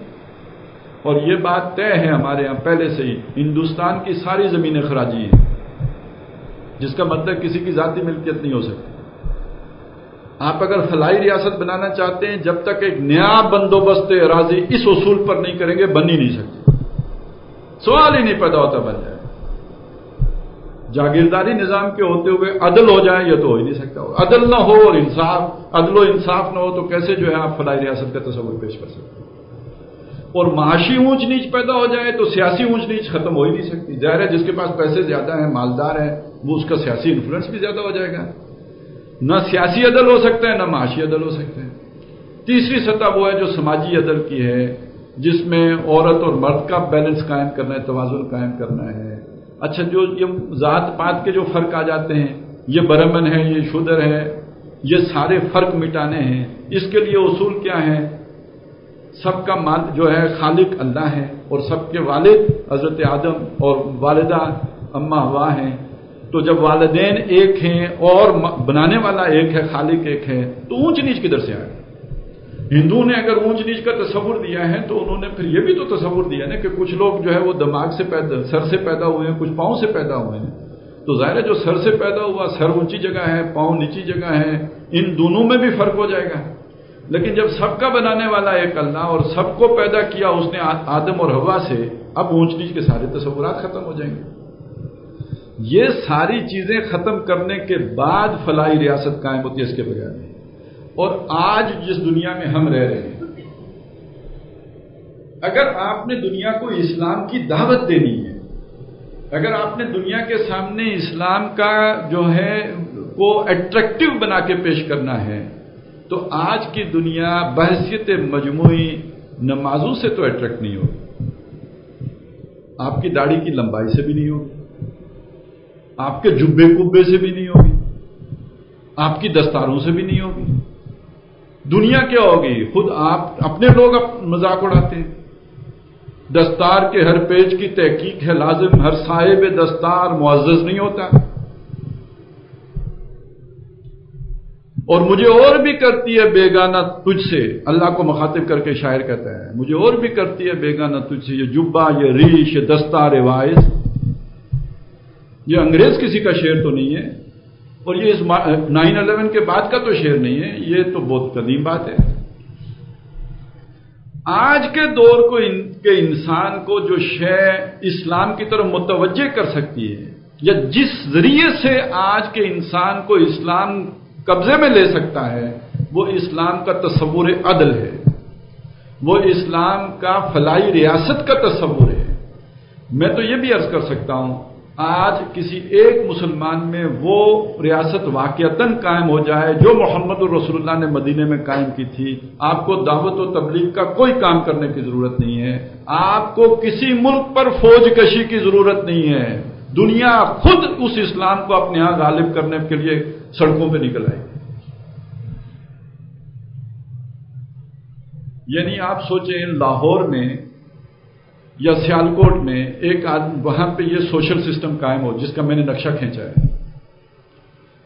اور یہ بات طے ہے ہمارے ہاں پہلے سے ہی، ہندوستان کی ساری زمینیں خراجی ہیں، جس کا مطلب کسی کی ذاتی ملکیت نہیں ہو سکتی. آپ اگر فلاحی ریاست بنانا چاہتے ہیں، جب تک ایک نیا بندوبست اراضی اس اصول پر نہیں کریں گے بن ہی نہیں سکتی. سوال ہی نہیں پیدا ہوتا بن جائے. جاگیرداری نظام کے ہوتے ہوئے عدل ہو جائے یہ تو ہو ہی نہیں سکتا. عدل نہ ہو اور عدل و انصاف نہ ہو تو کیسے جو ہے آپ فلاحی ریاست کا تصور پیش کر سکتے ہیں. اور معاشی اونچ نیچ پیدا ہو جائے تو سیاسی اونچ نیچ ختم ہو ہی نہیں سکتی. ظاہر ہے جس کے پاس پیسے زیادہ ہیں، مالدار ہے، وہ اس کا سیاسی انفلوئنس بھی زیادہ ہو جائے گا. نہ سیاسی عدل ہو سکتا ہے، نہ معاشی عدل ہو سکتا ہے. تیسری سطح وہ ہے جو سماجی عدل کی ہے، جس میں عورت اور مرد کا بیلنس قائم کرنا ہے، توازن قائم کرنا ہے. اچھا، جو یہ ذات پات کے جو فرق آ جاتے ہیں، یہ برہمن ہے، یہ شودر ہے، یہ سارے فرق مٹانے ہیں. اس کے لیے اصول کیا ہیں؟ سب کا مال جو ہے خالق اللہ ہے، اور سب کے والد حضرت آدم اور والدہ اماں ہوا ہیں. تو جب والدین ایک ہیں اور بنانے والا ایک ہے، خالق ایک ہے، تو اونچ نیچ کدھر سے آئے؟ ہندو نے اگر اونچ نیچ کا تصور دیا ہے تو انہوں نے پھر یہ بھی تو تصور دیا نا کہ کچھ لوگ جو ہے وہ دماغ سے سر سے پیدا ہوئے ہیں، کچھ پاؤں سے پیدا ہوئے ہیں. تو ظاہر ہے جو سر سے پیدا ہوا، سر اونچی جگہ ہے، پاؤں نیچی جگہ ہے، ان دونوں میں بھی فرق ہو جائے گا. لیکن جب سب کا بنانے والا ایک اللہ اور سب کو پیدا کیا اس نے آدم اور حوا سے، اب اونچ نیچ کے سارے تصورات ختم ہو جائیں گے. یہ ساری چیزیں ختم کرنے کے بعد فلاحی ریاست قائم ہوتی ہے، اس کے بغیر نہیں. اور آج جس دنیا میں ہم رہ رہے ہیں، اگر آپ نے دنیا کو اسلام کی دعوت دینی ہے، اگر آپ نے دنیا کے سامنے اسلام کا جو ہے وہ اٹریکٹیو بنا کے پیش کرنا ہے، تو آج کی دنیا بحیثیت مجموعی نمازوں سے تو اٹریکٹ نہیں ہوگی، آپ کی داڑھی کی لمبائی سے بھی نہیں ہوگی، آپ کے جبے کبے سے بھی نہیں ہوگی، آپ کی دستاروں سے بھی نہیں ہوگی. دنیا کیا ہوگی؟ خود آپ اپنے لوگ مذاق اڑاتے ہیں. دستار کے ہر پیج کی تحقیق ہے لازم، ہر صاحب دستار معزز نہیں ہوتا. اور مجھے اور بھی کرتی ہے بیگانہ تجھ سے، اللہ کو مخاطب کر کے شاعر کہتا ہے مجھے اور بھی کرتی ہے بیگانہ تجھ سے، یہ جبہ، یہ ریش، یہ دستار وائز. یہ انگریز کسی کا شعر تو نہیں ہے، اور یہ 9/11 کے بعد کا تو شعر نہیں ہے، یہ تو بہت قدیم بات ہے. آج کے دور کو کے انسان کو جو شے اسلام کی طرف متوجہ کر سکتی ہے، یا جس ذریعے سے آج کے انسان کو اسلام قبضے میں لے سکتا ہے، وہ اسلام کا تصور عدل ہے، وہ اسلام کا فلاحی ریاست کا تصور ہے. میں تو یہ بھی عرض کر سکتا ہوں، آج کسی ایک مسلمان میں وہ ریاست واقعتاً قائم ہو جائے جو محمد الرسول اللہ نے مدینے میں قائم کی تھی، آپ کو دعوت و تبلیغ کا کوئی کام کرنے کی ضرورت نہیں ہے، آپ کو کسی ملک پر فوج کشی کی ضرورت نہیں ہے. دنیا خود اس اسلام کو اپنے ہاں غالب کرنے کے لیے سڑکوں پہ نکل آئے گی. یعنی آپ سوچیں لاہور میں یا سیالکوٹ میں ایک آدمی وہاں پہ یہ سوشل سسٹم قائم ہو جس کا میں نے نقشہ کھینچا ہے،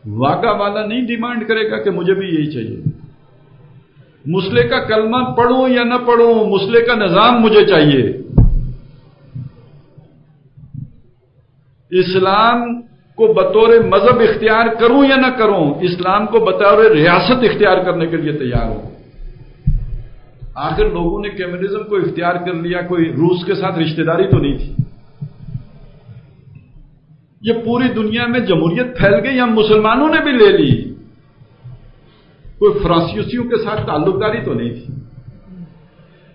واقعہ والا نہیں ڈیمانڈ کرے گا کہ مجھے بھی یہی چاہیے. مسلح کا کلمہ پڑھوں یا نہ پڑھوں، مسلح کا نظام مجھے چاہیے. اسلام کو بطور مذہب اختیار کروں یا نہ کروں، اسلام کو بطور ریاست اختیار کرنے کے لیے تیار ہوں. آخر لوگوں نے کمیونزم کو اختیار کر لیا، کوئی روس کے ساتھ رشتہ داری تو نہیں تھی. یہ پوری دنیا میں جمہوریت پھیل گئی، ہم مسلمانوں نے بھی لے لی. کوئی فرانسیسیوں کے ساتھ تعلق داری تو نہیں تھی.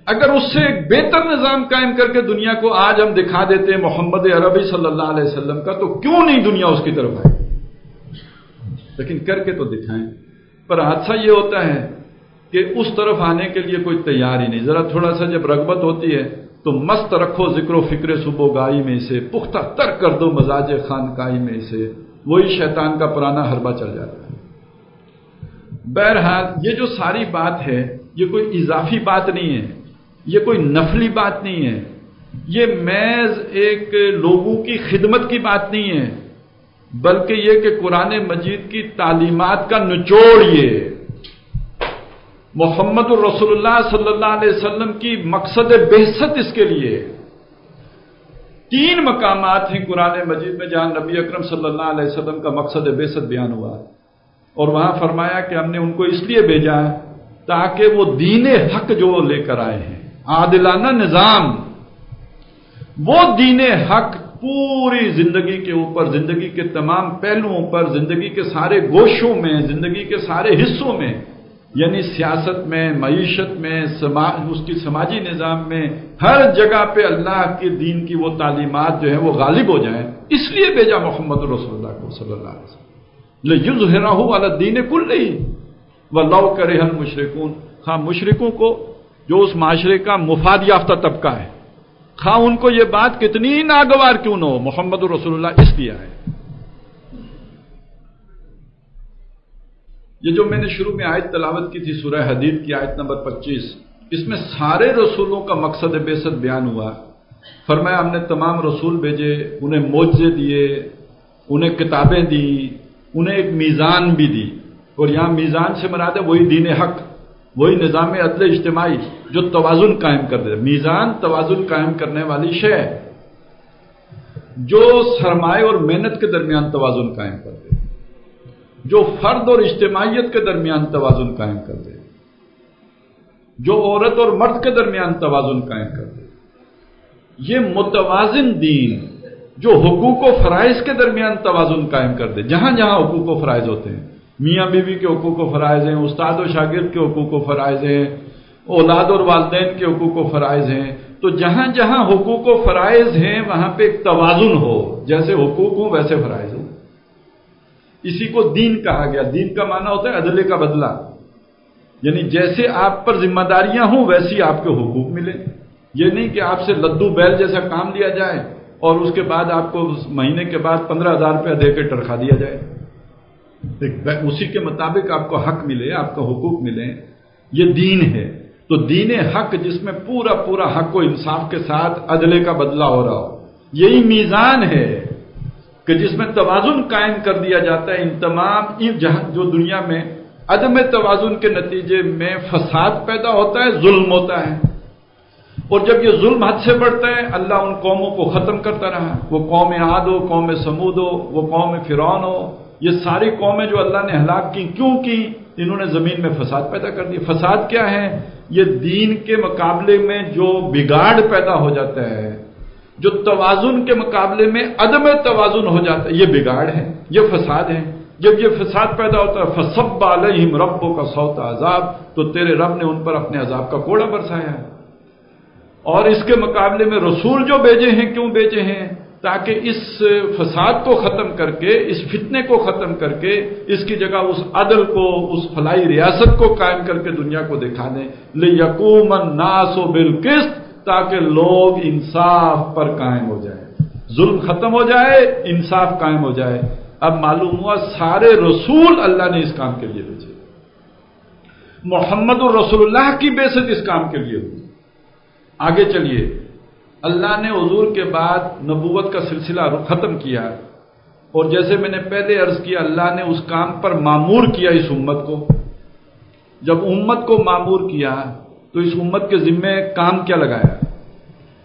اگر اس سے ایک بہتر نظام قائم کر کے دنیا کو آج ہم دکھا دیتے ہیں محمد عربی صلی اللہ علیہ وسلم کا، تو کیوں نہیں دنیا اس کی طرف آئے؟ لیکن کر کے تو دکھائیں. پر حادثہ یہ ہوتا ہے کہ اس طرف آنے کے لیے کوئی تیار ہی نہیں. ذرا تھوڑا سا جب رغبت ہوتی ہے تو مست رکھو ذکر و فکر صبح گائی میں سے، پختہ تر کر دو مزاج خانقاہی میں سے، وہی شیطان کا پرانا حربہ چل جاتا ہے. بہرحال یہ جو ساری بات ہے یہ کوئی اضافی بات نہیں ہے، یہ کوئی نفلی بات نہیں ہے، یہ محض ایک لوگوں کی خدمت کی بات نہیں ہے، بلکہ یہ کہ قرآن مجید کی تعلیمات کا نچوڑ یہ محمد الرسول اللہ صلی اللہ علیہ وسلم کی مقصد بعثت. اس کے لیے 3 مقامات ہیں قرآن مجید میں جہاں نبی اکرم صلی اللہ علیہ وسلم کا مقصد بعثت بیان ہوا، اور وہاں فرمایا کہ ہم نے ان کو اس لیے بھیجا تاکہ وہ دین حق جو لے کر آئے ہیں، عادلانہ نظام، وہ دین حق پوری زندگی کے اوپر، زندگی کے تمام پہلوؤں پر، زندگی کے سارے گوشوں میں، زندگی کے سارے حصوں میں، یعنی سیاست میں، معیشت میں، اس کی سماجی نظام میں، ہر جگہ پہ اللہ کے دین کی وہ تعلیمات جو ہیں وہ غالب ہو جائیں. اس لیے بھیجا محمد رسول اللہ کو صلی اللہ علیہ وسلم. لِيُظْهِرَهُ عَلَى الدِّينِ كُلِّهِ وَلَوْ كَرِهَ الْمُشْرِكُونَ. خواہ مشرکوں کو جو اس معاشرے کا مفاد یافتہ طبقہ ہے، خواہ ان کو یہ بات کتنی ناگوار کیوں نہ ہو، محمد رسول اللہ اس لیے آئے. یہ جو میں نے شروع میں آیت تلاوت کی تھی سورہ حدید کی آیت نمبر 25، اس میں سارے رسولوں کا مقصد بعثت بیان ہوا. فرمایا ہم نے تمام رسول بھیجے، انہیں معجزے دیے، انہیں کتابیں دی، انہیں ایک میزان بھی دی. اور یہاں میزان سے مراد ہے وہی دین حق، وہی نظام عدل اجتماعی جو توازن قائم کر دے. میزان توازن قائم کرنے والی شے ہے جو سرمایہ اور محنت کے درمیان توازن قائم کر دے. جو فرد اور اجتماعیت کے درمیان توازن قائم کر دے، جو عورت اور مرد کے درمیان توازن قائم کر دے، یہ متوازن دین جو حقوق و فرائض کے درمیان توازن قائم کر دے، جہاں جہاں حقوق و فرائض ہوتے ہیں، میاں بیوی کے حقوق و فرائض ہیں، استاد و شاگرد کے حقوق و فرائض ہیں، اولاد اور والدین کے حقوق و فرائض ہیں، تو جہاں جہاں حقوق و فرائض ہیں وہاں پہ ایک توازن ہو، جیسے حقوق ہوں ویسے فرائض ہوں۔ اسی کو دین کہا گیا۔ دین کا معنی ہوتا ہے عدلے کا بدلہ، یعنی جیسے آپ پر ذمہ داریاں ہوں ویسی آپ کے حقوق ملیں۔ یہ نہیں کہ آپ سے لدو بیل جیسا کام لیا جائے اور اس کے بعد آپ کو مہینے کے بعد 15,000 روپیہ دے کے ٹرکھا دیا جائے، اسی کے مطابق آپ کو حق ملے، آپ کو حقوق ملیں۔ یہ دین ہے۔ تو دین حق جس میں پورا پورا حق و انصاف کے ساتھ عدلے کا بدلہ ہو رہا ہو، یہی میزان ہے کہ جس میں توازن قائم کر دیا جاتا ہے۔ ان تمام جو دنیا میں عدم توازن کے نتیجے میں فساد پیدا ہوتا ہے، ظلم ہوتا ہے، اور جب یہ ظلم حد سے بڑھتا ہے اللہ ان قوموں کو ختم کرتا رہا۔ وہ قوم عاد ہو، قوم سمود ہو، وہ قوم فرعون ہو، یہ ساری قومیں جو اللہ نے ہلاک کی، کیوں کی؟ انہوں نے زمین میں فساد پیدا کر دیا۔ فساد کیا ہے؟ یہ دین کے مقابلے میں جو بگاڑ پیدا ہو جاتا ہے، جو توازن کے مقابلے میں عدم توازن ہو جاتا ہے، یہ بگاڑ ہے، یہ فساد ہے۔ جب یہ فساد پیدا ہوتا ہے فصب علیہم ربک صوت عذاب، تو تیرے رب نے ان پر اپنے عذاب کا کوڑا برسایا ہے۔ اور اس کے مقابلے میں رسول جو بھیجے ہیں، کیوں بھیجے ہیں؟ تاکہ اس فساد کو ختم کر کے، اس فتنے کو ختم کر کے، اس کی جگہ اس عدل کو، اس فلاحی ریاست کو قائم کر کے دنیا کو دکھا دیں۔ لِيَقُومَ النَّاسُ بِالْقِسْطِ، تاکہ لوگ انصاف پر قائم ہو جائیں، ظلم ختم ہو جائے، انصاف قائم ہو جائے۔ اب معلوم ہوا سارے رسول اللہ نے اس کام کے لیے بھیجے، محمد الرسول اللہ کی بعثت اس کام کے لیے ہوئی۔ آگے چلیے، اللہ نے حضور کے بعد نبوت کا سلسلہ ختم کیا، اور جیسے میں نے پہلے عرض کیا اللہ نے اس کام پر معمور کیا اس امت کو۔ جب امت کو معمور کیا تو اس امت کے ذمے کام کیا لگایا؟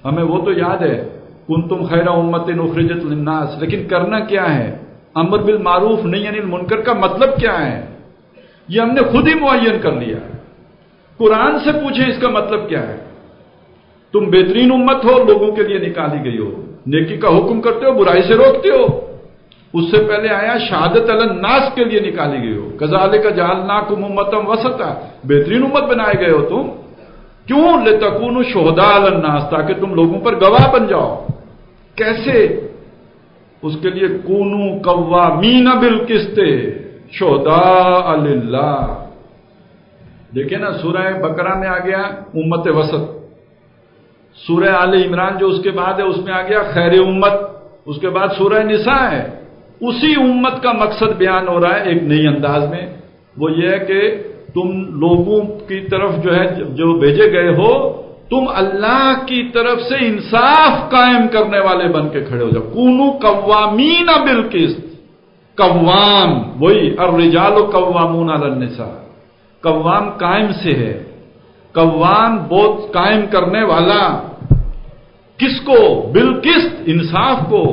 ہمیں وہ تو یاد ہے، کنتم خیر امت اخرجت للناس، لیکن کرنا کیا ہے؟ امر بالمعروف نہی عن المنکر کا مطلب کیا ہے؟ یہ ہم نے خود ہی معین کر لیا ہے۔ قرآن سے پوچھیں اس کا مطلب کیا ہے؟ تم بہترین امت ہو، لوگوں کے لیے نکالی گئی ہو، نیکی کا حکم کرتے ہو، برائی سے روکتے ہو۔ اس سے پہلے آیا شہادت علی الناس کے لیے نکالی گئی ہو، کذالک جعلناکم امۃ وسطا، بہترین امت بنائے گئے ہو تم۔ کیوں؟ لتکونوا شہداء علی الناس، تاکہ تم لوگوں پر گواہ بن جاؤ۔ کیسے؟ اس کے لیے کونوا قوامین بالقسط شہداء للہ۔ دیکھیں نا، سورہ بقرہ میں آ گیا امت وسط، سورہ آل عمران جو اس کے بعد ہے اس میں آ گیا خیر امت، اس کے بعد سورہ نساء ہے۔ اسی امت کا مقصد بیان ہو رہا ہے ایک نئی انداز میں، وہ یہ ہے کہ تم لوگوں کی طرف جو بھیجے گئے ہو، تم اللہ کی طرف سے انصاف قائم کرنے والے بن کے کھڑے ہو جاؤ۔ کونوا قوامین بالقسط، قوام وہی الرجال قوامون علی النساء، قوام قائم سے ہے، قوام بہت قائم کرنے والا، کس کو؟ بالقسط، انصاف کو،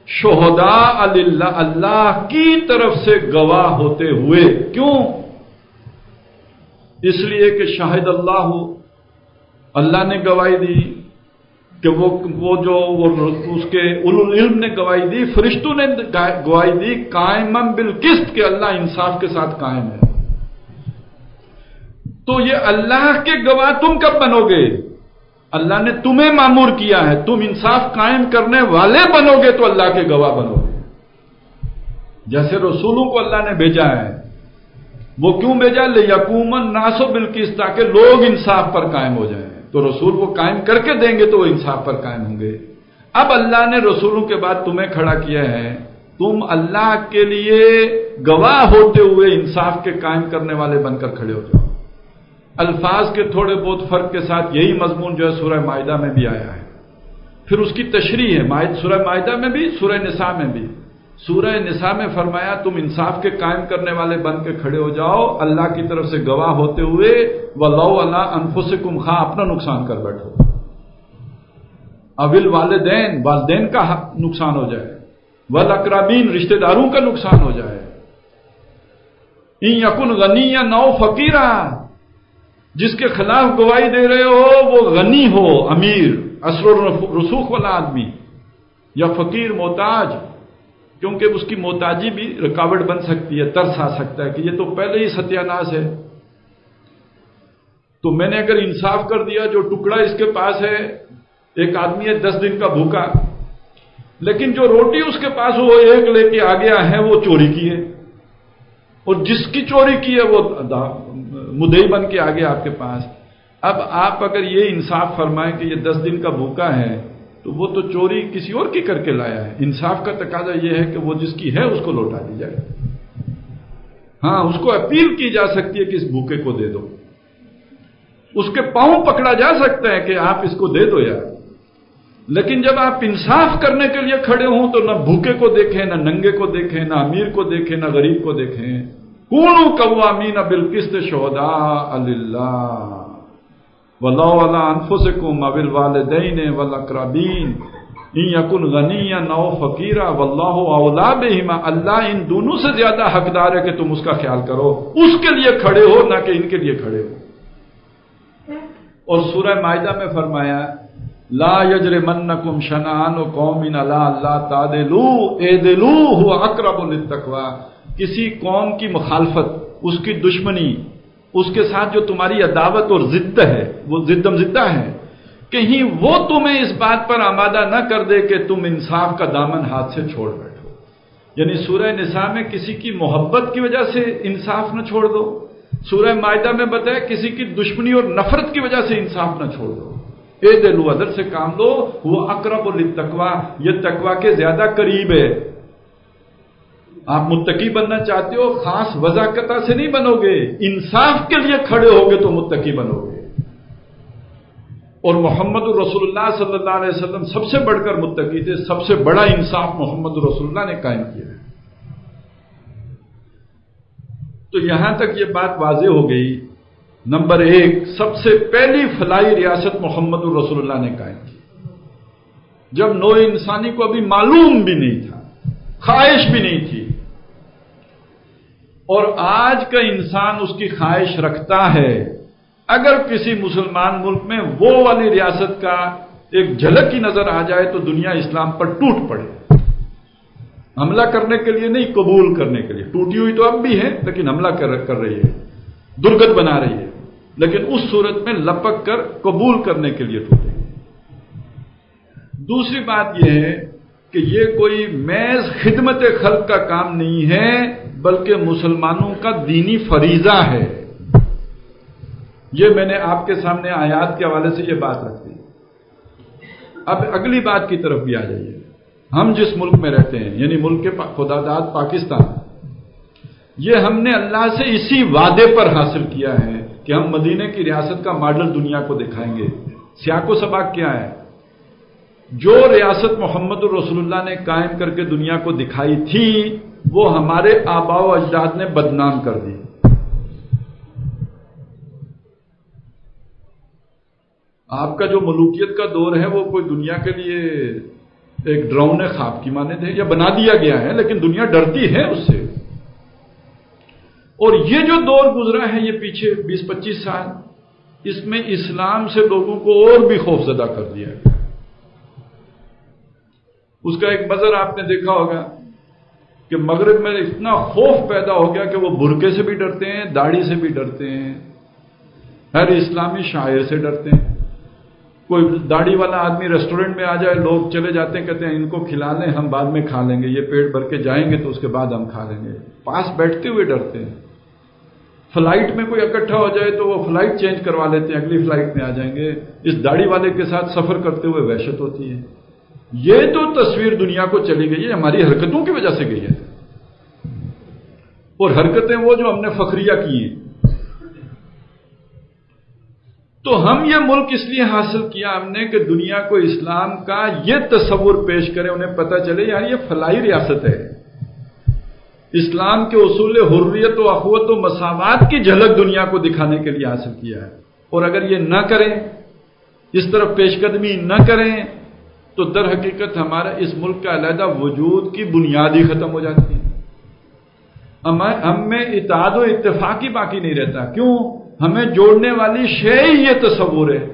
شہداء للہ، اللہ کی طرف سے گواہ ہوتے ہوئے۔ کیوں؟ اس لیے کہ شاہد اللہ نے گواہی دی کہ اس کے اولو العلم نے گواہی دی، فرشتوں نے گواہی دی، قائما بالقسط، کہ اللہ انصاف کے ساتھ قائم ہے۔ تو یہ اللہ کے گواہ تم کب بنو گے؟ اللہ نے تمہیں معمور کیا ہے، تم انصاف قائم کرنے والے بنو گے تو اللہ کے گواہ بنو گے۔ جیسے رسولوں کو اللہ نے بھیجا ہے، وہ کیوں بھیجا؟ لِيَقُومَ النَّاسُ بِالْقِسْطِ، تاکہ لوگ انصاف پر قائم ہو جائیں، تو رسول وہ قائم کر کے دیں گے تو وہ انصاف پر قائم ہوں گے۔ اب اللہ نے رسولوں کے بعد تمہیں کھڑا کیا ہے، تم اللہ کے لیے گواہ ہوتے ہوئے انصاف کے قائم کرنے والے بن کر کھڑے ہو جاؤ۔ الفاظ کے تھوڑے بہت فرق کے ساتھ یہی مضمون جو ہے سورہ مائدہ میں بھی آیا ہے، پھر اس کی تشریح ہے سورہ مائدہ میں بھی، سورہ نساء میں بھی۔ سورہ نساء میں فرمایا تم انصاف کے قائم کرنے والے بن کے کھڑے ہو جاؤ اللہ کی طرف سے گواہ ہوتے ہوئے، وَلَوْ عَلَىٰ أَنفُسِكُمْ، خواہ اپنا نقصان کر بیٹھو، اول والدین کا نقصان ہو جائے، والأقربین رشتہ داروں کا نقصان ہو جائے، ان یکن غنیا نو فقیرا، جس کے خلاف گواہی دے رہے ہو وہ غنی ہو، امیر، اثر و رسوخ والا آدمی، یا فقیر محتاج، کیونکہ اس کی محتاجی بھی رکاوٹ بن سکتی ہے، ترس آ سکتا ہے کہ یہ تو پہلے ہی ستیہ ناش ہے۔ تو میں نے اگر انصاف کر دیا، جو ٹکڑا اس کے پاس ہے، ایک آدمی ہے 10 دن کا بھوکا، لیکن جو روٹی اس کے پاس وہ ایک لے کے آ گیا ہے وہ چوری کی ہے، اور جس کی چوری کی ہے وہ مدعی بن کے آ گیا آپ کے پاس۔ اب آپ اگر یہ انصاف فرمائیں کہ یہ 10 دن کا بھوکا ہے تو وہ تو چوری کسی اور کی کر کے لایا ہے۔ انصاف کا تقاضا یہ ہے کہ وہ جس کی ہے اس کو لوٹا دی جائے۔ ہاں، اس کو اپیل کی جا سکتی ہے کہ اس بھوکے کو دے دو، اس کے پاؤں پکڑا جا سکتا ہے کہ آپ اس کو دے دو یار، لیکن جب آپ انصاف کرنے کے لیے کھڑے ہوں تو نہ بھوکے کو دیکھیں، نہ ننگے کو دیکھیں، نہ امیر کو دیکھیں، نہ غریب کو دیکھیں۔ کونوا قوامین بالقسط شہداء للہ ولو علی انفسکم او الوالدین والاقربین ان یکن غنیا او فقیرا واللہ اولی بہما، اللہ ان دونوں سے زیادہ حقدار ہے کہ تم اس کا خیال کرو، اس کے لیے کھڑے ہو، نہ کہ ان کے لیے کھڑے ہو۔ اور سورہ مائدہ میں فرمایا لا یجرمنکم شنآن قوم علی الا تعدلوا اعدلوا هو اقرب للتقوی، کسی قوم کی مخالفت، اس کی دشمنی، اس کے ساتھ جو تمہاری عداوت اور ضد ہے، وہ ضدم زدہ ہے، کہیں وہ تمہیں اس بات پر آمادہ نہ کر دے کہ تم انصاف کا دامن ہاتھ سے چھوڑ بیٹھو۔ یعنی سورہ نساء میں کسی کی محبت کی وجہ سے انصاف نہ چھوڑ دو، سورہ مائدہ میں بتایا کسی کی دشمنی اور نفرت کی وجہ سے انصاف نہ چھوڑ دو۔ اعدلوا، عدل سے کام لو، وہ اقرب للتقوی، یہ تقوی کے زیادہ قریب ہے۔ آپ متقی بننا چاہتے ہو، خاص وضاقتہ سے نہیں بنو گے، انصاف کے لیے کھڑے ہوگے تو متقی بنو گے۔ اور محمد رسول اللہ صلی اللہ علیہ وسلم سب سے بڑھ کر متقی تھے، سب سے بڑا انصاف محمد رسول اللہ نے قائم کیا ہے۔ تو یہاں تک یہ بات واضح ہو گئی، نمبر 1، سب سے پہلی فلاحی ریاست محمد رسول اللہ نے قائم کی، جب نوع انسانی کو ابھی معلوم بھی نہیں تھا، خواہش بھی نہیں تھی، اور آج کا انسان اس کی خواہش رکھتا ہے۔ اگر کسی مسلمان ملک میں وہ والی ریاست کا ایک جھلک ہی نظر آ جائے تو دنیا اسلام پر ٹوٹ پڑے، حملہ کرنے کے لیے نہیں، قبول کرنے کے لیے۔ ٹوٹی ہوئی تو اب بھی ہے لیکن حملہ کر رہی ہے، درگت بنا رہی ہے، لیکن اس صورت میں لپک کر قبول کرنے کے لیے ٹوٹے گی۔ دوسری بات یہ ہے کہ یہ کوئی محض خدمت خلق کا کام نہیں ہے، بلکہ مسلمانوں کا دینی فریضہ ہے۔ یہ میں نے آپ کے سامنے آیات کے حوالے سے یہ بات رکھ دی۔ اب اگلی بات کی طرف بھی آ جائیے۔ ہم جس ملک میں رہتے ہیں، یعنی ملک خدا داد پاکستان، یہ ہم نے اللہ سے اسی وعدے پر حاصل کیا ہے کہ ہم مدینے کی ریاست کا ماڈل دنیا کو دکھائیں گے۔ سیاق و سباق کیا ہے؟ جو ریاست محمد رسول اللہ نے قائم کر کے دنیا کو دکھائی تھی، وہ ہمارے آباء و اجداد نے بدنام کر دی۔ آپ کا جو ملوکیت کا دور ہے وہ کوئی دنیا کے لیے ایک ڈراؤنے خواب کی مانند ہے، یا بنا دیا گیا ہے، لیکن دنیا ڈرتی ہے اس سے۔ اور یہ جو دور گزرا ہے یہ پیچھے 20-25 سال، اس میں اسلام سے لوگوں کو اور بھی خوفزدہ کر دیا گیا۔ اس کا ایک منظر آپ نے دیکھا ہوگا کہ مغرب میں اتنا خوف پیدا ہو گیا کہ وہ برقعے سے بھی ڈرتے ہیں، داڑھی سے بھی ڈرتے ہیں، ہر اسلامی شاعر سے ڈرتے ہیں۔ کوئی داڑھی والا آدمی ریسٹورنٹ میں آ جائے، لوگ چلے جاتے ہیں، کہتے ہیں ان کو کھلا لیں، ہم بعد میں کھا لیں گے، یہ پیٹ بھر کے جائیں گے تو اس کے بعد ہم کھا لیں گے۔ پاس بیٹھتے ہوئے ڈرتے ہیں۔ فلائٹ میں کوئی اکٹھا ہو جائے تو وہ فلائٹ چینج کروا لیتے ہیں، اگلی فلائٹ میں آ جائیں گے۔ اس داڑھی والے کے ساتھ سفر کرتے ہوئے وحشت ہوتی ہے۔ یہ تو تصویر دنیا کو چلی گئی ہے، ہماری حرکتوں کی وجہ سے گئی ہے، اور حرکتیں وہ جو ہم نے فخریہ کی ہیں۔ تو ہم یہ ملک اس لیے حاصل کیا ہم نے کہ دنیا کو اسلام کا یہ تصور پیش کرے، انہیں پتہ چلے یار یہ فلاحی ریاست ہے، اسلام کے اصول حریت و اخوت و مساوات کی جھلک دنیا کو دکھانے کے لیے حاصل کیا ہے۔ اور اگر یہ نہ کریں، اس طرف پیش قدمی نہ کریں، تو در حقیقت ہمارا اس ملک کا علیحدہ وجود کی بنیاد ہی ختم ہو جاتی ہے۔ ہم میں اتحاد و اتفاق ہی باقی نہیں رہتا. کیوں؟ ہمیں جوڑنے والی شے ہی یہ تصور ہے.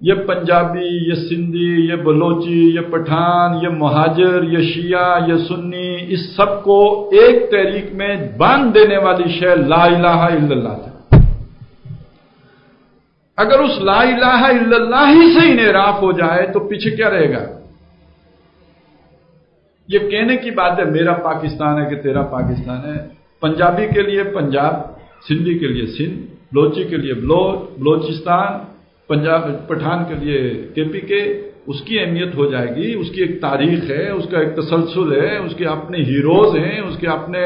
یہ پنجابی، یہ سندھی، یہ بلوچی، یہ پٹھان، یہ مہاجر، یہ شیعہ، یہ سنی، اس سب کو ایک تحریک میں باندھ دینے والی شے لا الہ الا اللہ تھا. اگر اس لا الہ الا اللہ ہی سے انحراف ہو جائے تو پیچھے کیا رہے گا؟ یہ کہنے کی بات ہے میرا پاکستان ہے کہ تیرا پاکستان ہے. پنجابی کے لیے پنجاب، سندھی کے لیے سندھ، بلوچی کے لیے بلوچستان، پٹھان کے لیے کے پی کے. اس کی اہمیت ہو جائے گی، اس کی ایک تاریخ ہے، اس کا ایک تسلسل ہے، اس کے اپنے ہیروز ہیں، اس کے اپنے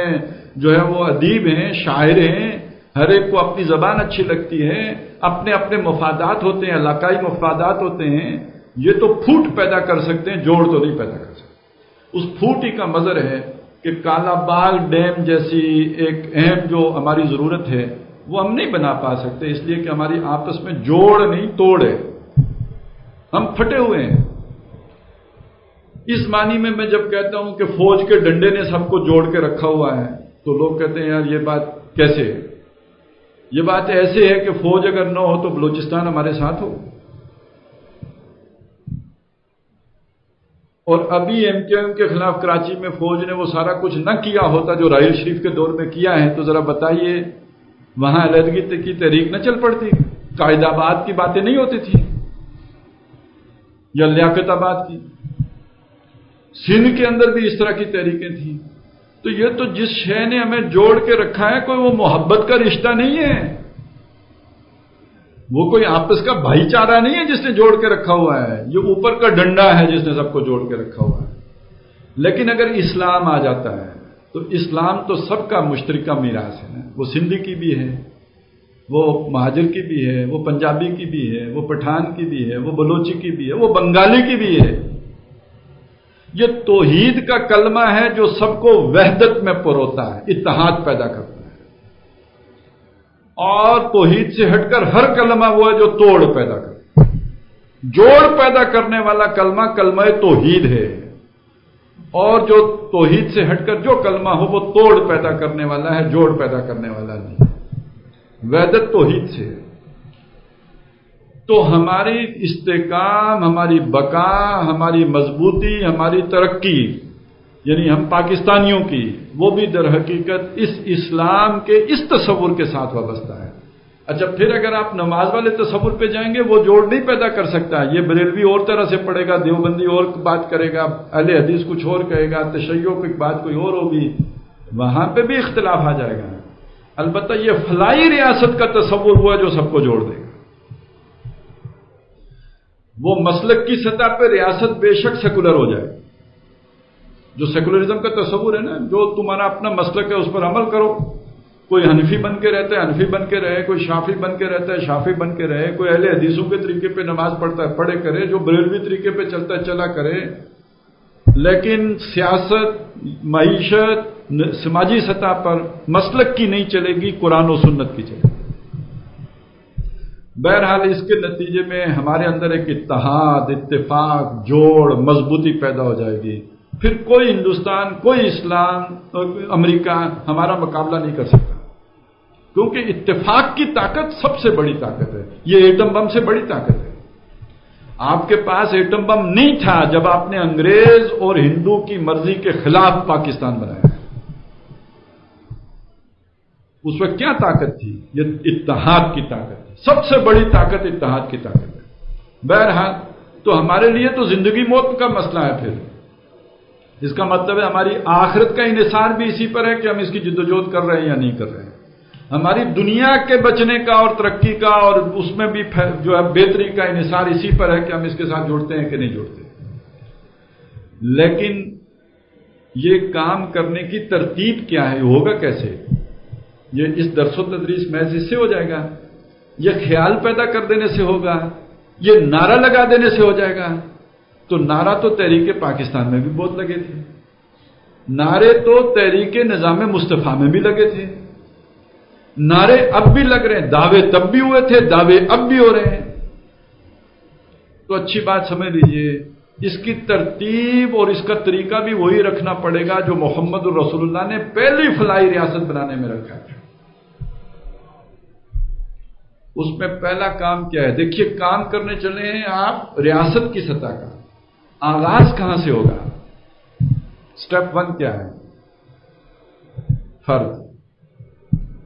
جو ہے وہ ادیب ہیں، شاعر ہیں. ہر ایک کو اپنی زبان اچھی لگتی ہے، اپنے اپنے مفادات ہوتے ہیں، علاقائی مفادات ہوتے ہیں. یہ تو پھوٹ پیدا کر سکتے ہیں، جوڑ تو نہیں پیدا کر سکتے. اس پھوٹ ہی کا مظہر ہے کہ کالا بال ڈیم جیسی ایک اہم جو ہماری ضرورت ہے وہ ہم نہیں بنا پا سکتے، اس لیے کہ ہماری آپس میں جوڑ نہیں توڑ ہے. ہم پھٹے ہوئے ہیں. اس معنی میں جب کہتا ہوں کہ فوج کے ڈنڈے نے سب کو جوڑ کے رکھا ہوا ہے تو لوگ کہتے ہیں یار یہ بات کیسے ہے؟ یہ بات ایسے ہے کہ فوج اگر نہ ہو تو بلوچستان ہمارے ساتھ ہو. اور ابھی ایم کیو ایم کے خلاف کراچی میں فوج نے وہ سارا کچھ نہ کیا ہوتا جو راحیل شریف کے دور میں کیا ہے تو ذرا بتائیے وہاں علیحدگی کی تحریک نہ چل پڑتی؟ قائد آباد کی باتیں نہیں ہوتی تھی یا لیاقت آباد کی؟ سندھ کے اندر بھی اس طرح کی تحریکیں تھیں. تو یہ تو جس شے نے ہمیں جوڑ کے رکھا ہے کوئی وہ محبت کا رشتہ نہیں ہے، وہ کوئی آپس کا بھائی چارہ نہیں ہے جس نے جوڑ کے رکھا ہوا ہے. یہ اوپر کا ڈنڈا ہے جس نے سب کو جوڑ کے رکھا ہوا ہے. لیکن اگر اسلام آ جاتا ہے تو اسلام تو سب کا مشترکہ میراث ہے نا. وہ سندھی کی بھی ہے، وہ مہاجر کی بھی ہے، وہ پنجابی کی بھی ہے، وہ پٹھان کی بھی ہے، وہ بلوچی کی بھی ہے، وہ بنگالی کی بھی ہے. یہ توحید کا کلمہ ہے جو سب کو وحدت میں پروتا ہے، اتحاد پیدا کرتا ہے. اور توحید سے ہٹ کر ہر کلمہ وہ ہے جو توڑ پیدا کرتا ہے. جوڑ پیدا کرنے والا کلمہ کلمہ توحید ہے، اور جو توحید سے ہٹ کر جو کلمہ ہو وہ توڑ پیدا کرنے والا ہے، جوڑ پیدا کرنے والا نہیں. وحدت توحید سے. تو ہماری استحکام، ہماری بقا، ہماری مضبوطی، ہماری ترقی یعنی ہم پاکستانیوں کی وہ بھی در حقیقت اس اسلام کے اس تصور کے ساتھ وابستہ ہے. اچھا پھر اگر آپ نماز والے تصور پہ جائیں گے وہ جوڑ نہیں پیدا کر سکتا. یہ بریلوی اور طرح سے پڑھے گا، دیوبندی اور بات کرے گا، اہل حدیث کچھ اور کہے گا، تشیع کی بات کوئی اور ہوگی. وہاں پہ بھی اختلاف آ جائے گا. البتہ یہ فلاحی ریاست کا تصور ہوا جو سب کو جوڑ دے گا. وہ مسلک کی سطح پہ ریاست بے شک سیکولر ہو جائے، جو سیکولرزم کا تصور ہے نا، جو تمہارا اپنا مسلک ہے اس پر عمل کرو. کوئی حنفی بن کے رہتا ہے حنفی بن کے رہے، کوئی شافعی بن کے رہتا ہے شافعی بن کے رہے، کوئی اہل حدیثوں کے طریقے پہ نماز پڑھتا ہے پڑھے کرے، جو بریلوی طریقے پہ چلتا ہے چلا کرے. لیکن سیاست، معیشت، سماجی سطح پر مسلک کی نہیں چلے گی، قرآن و سنت کی چلے گی. بہرحال اس کے نتیجے میں ہمارے اندر ایک اتحاد، اتفاق، جوڑ، مضبوطی پیدا ہو جائے گی. پھر کوئی ہندوستان، کوئی اسلام، امریکہ ہمارا مقابلہ نہیں کر سکتا، کیونکہ اتفاق کی طاقت سب سے بڑی طاقت ہے. یہ ایٹم بم سے بڑی طاقت ہے. آپ کے پاس ایٹم بم نہیں تھا جب آپ نے انگریز اور ہندو کی مرضی کے خلاف پاکستان بنایا. اس وقت کیا طاقت تھی؟ یہ اتحاد کی طاقت ہے. سب سے بڑی طاقت اتحاد کی طاقت ہے. بہرحال تو ہمارے لیے تو زندگی موت کا مسئلہ ہے. پھر اس کا مطلب ہے ہماری آخرت کا انحصار بھی اسی پر ہے کہ ہم اس کی جدوجہد کر رہے ہیں یا نہیں کر رہے ہیں. ہماری دنیا کے بچنے کا اور ترقی کا اور اس میں بھی جو ہے بہتری کا انحصار اسی پر ہے کہ ہم اس کے ساتھ جڑتے ہیں کہ نہیں جڑتے. لیکن یہ کام کرنے کی ترتیب کیا ہے؟ ہوگا کیسے؟ یہ اس درس و تدریس محض اس سے ہو جائے گا؟ یہ خیال پیدا کر دینے سے ہوگا؟ یہ نعرہ لگا دینے سے ہو جائے گا؟ تو نعرہ تو تحریک پاکستان میں بھی بہت لگے تھے، نعرے تو تحریک نظام مصطفیٰ میں بھی لگے تھے، نعرے اب بھی لگ رہے ہیں، دعوے تب بھی ہوئے تھے، دعوے اب بھی ہو رہے ہیں. تو اچھی بات سمجھ لیجئے اس کی ترتیب اور اس کا طریقہ بھی وہی رکھنا پڑے گا جو محمد الرسول اللہ نے پہلی فلاحی ریاست بنانے میں رکھا ہے۔ اس میں پہلا کام کیا ہے؟ دیکھیے، کام کرنے چلے ہیں آپ ریاست کی سطح کا، آغاز کہاں سے ہوگا؟ سٹیپ 1 کیا ہے؟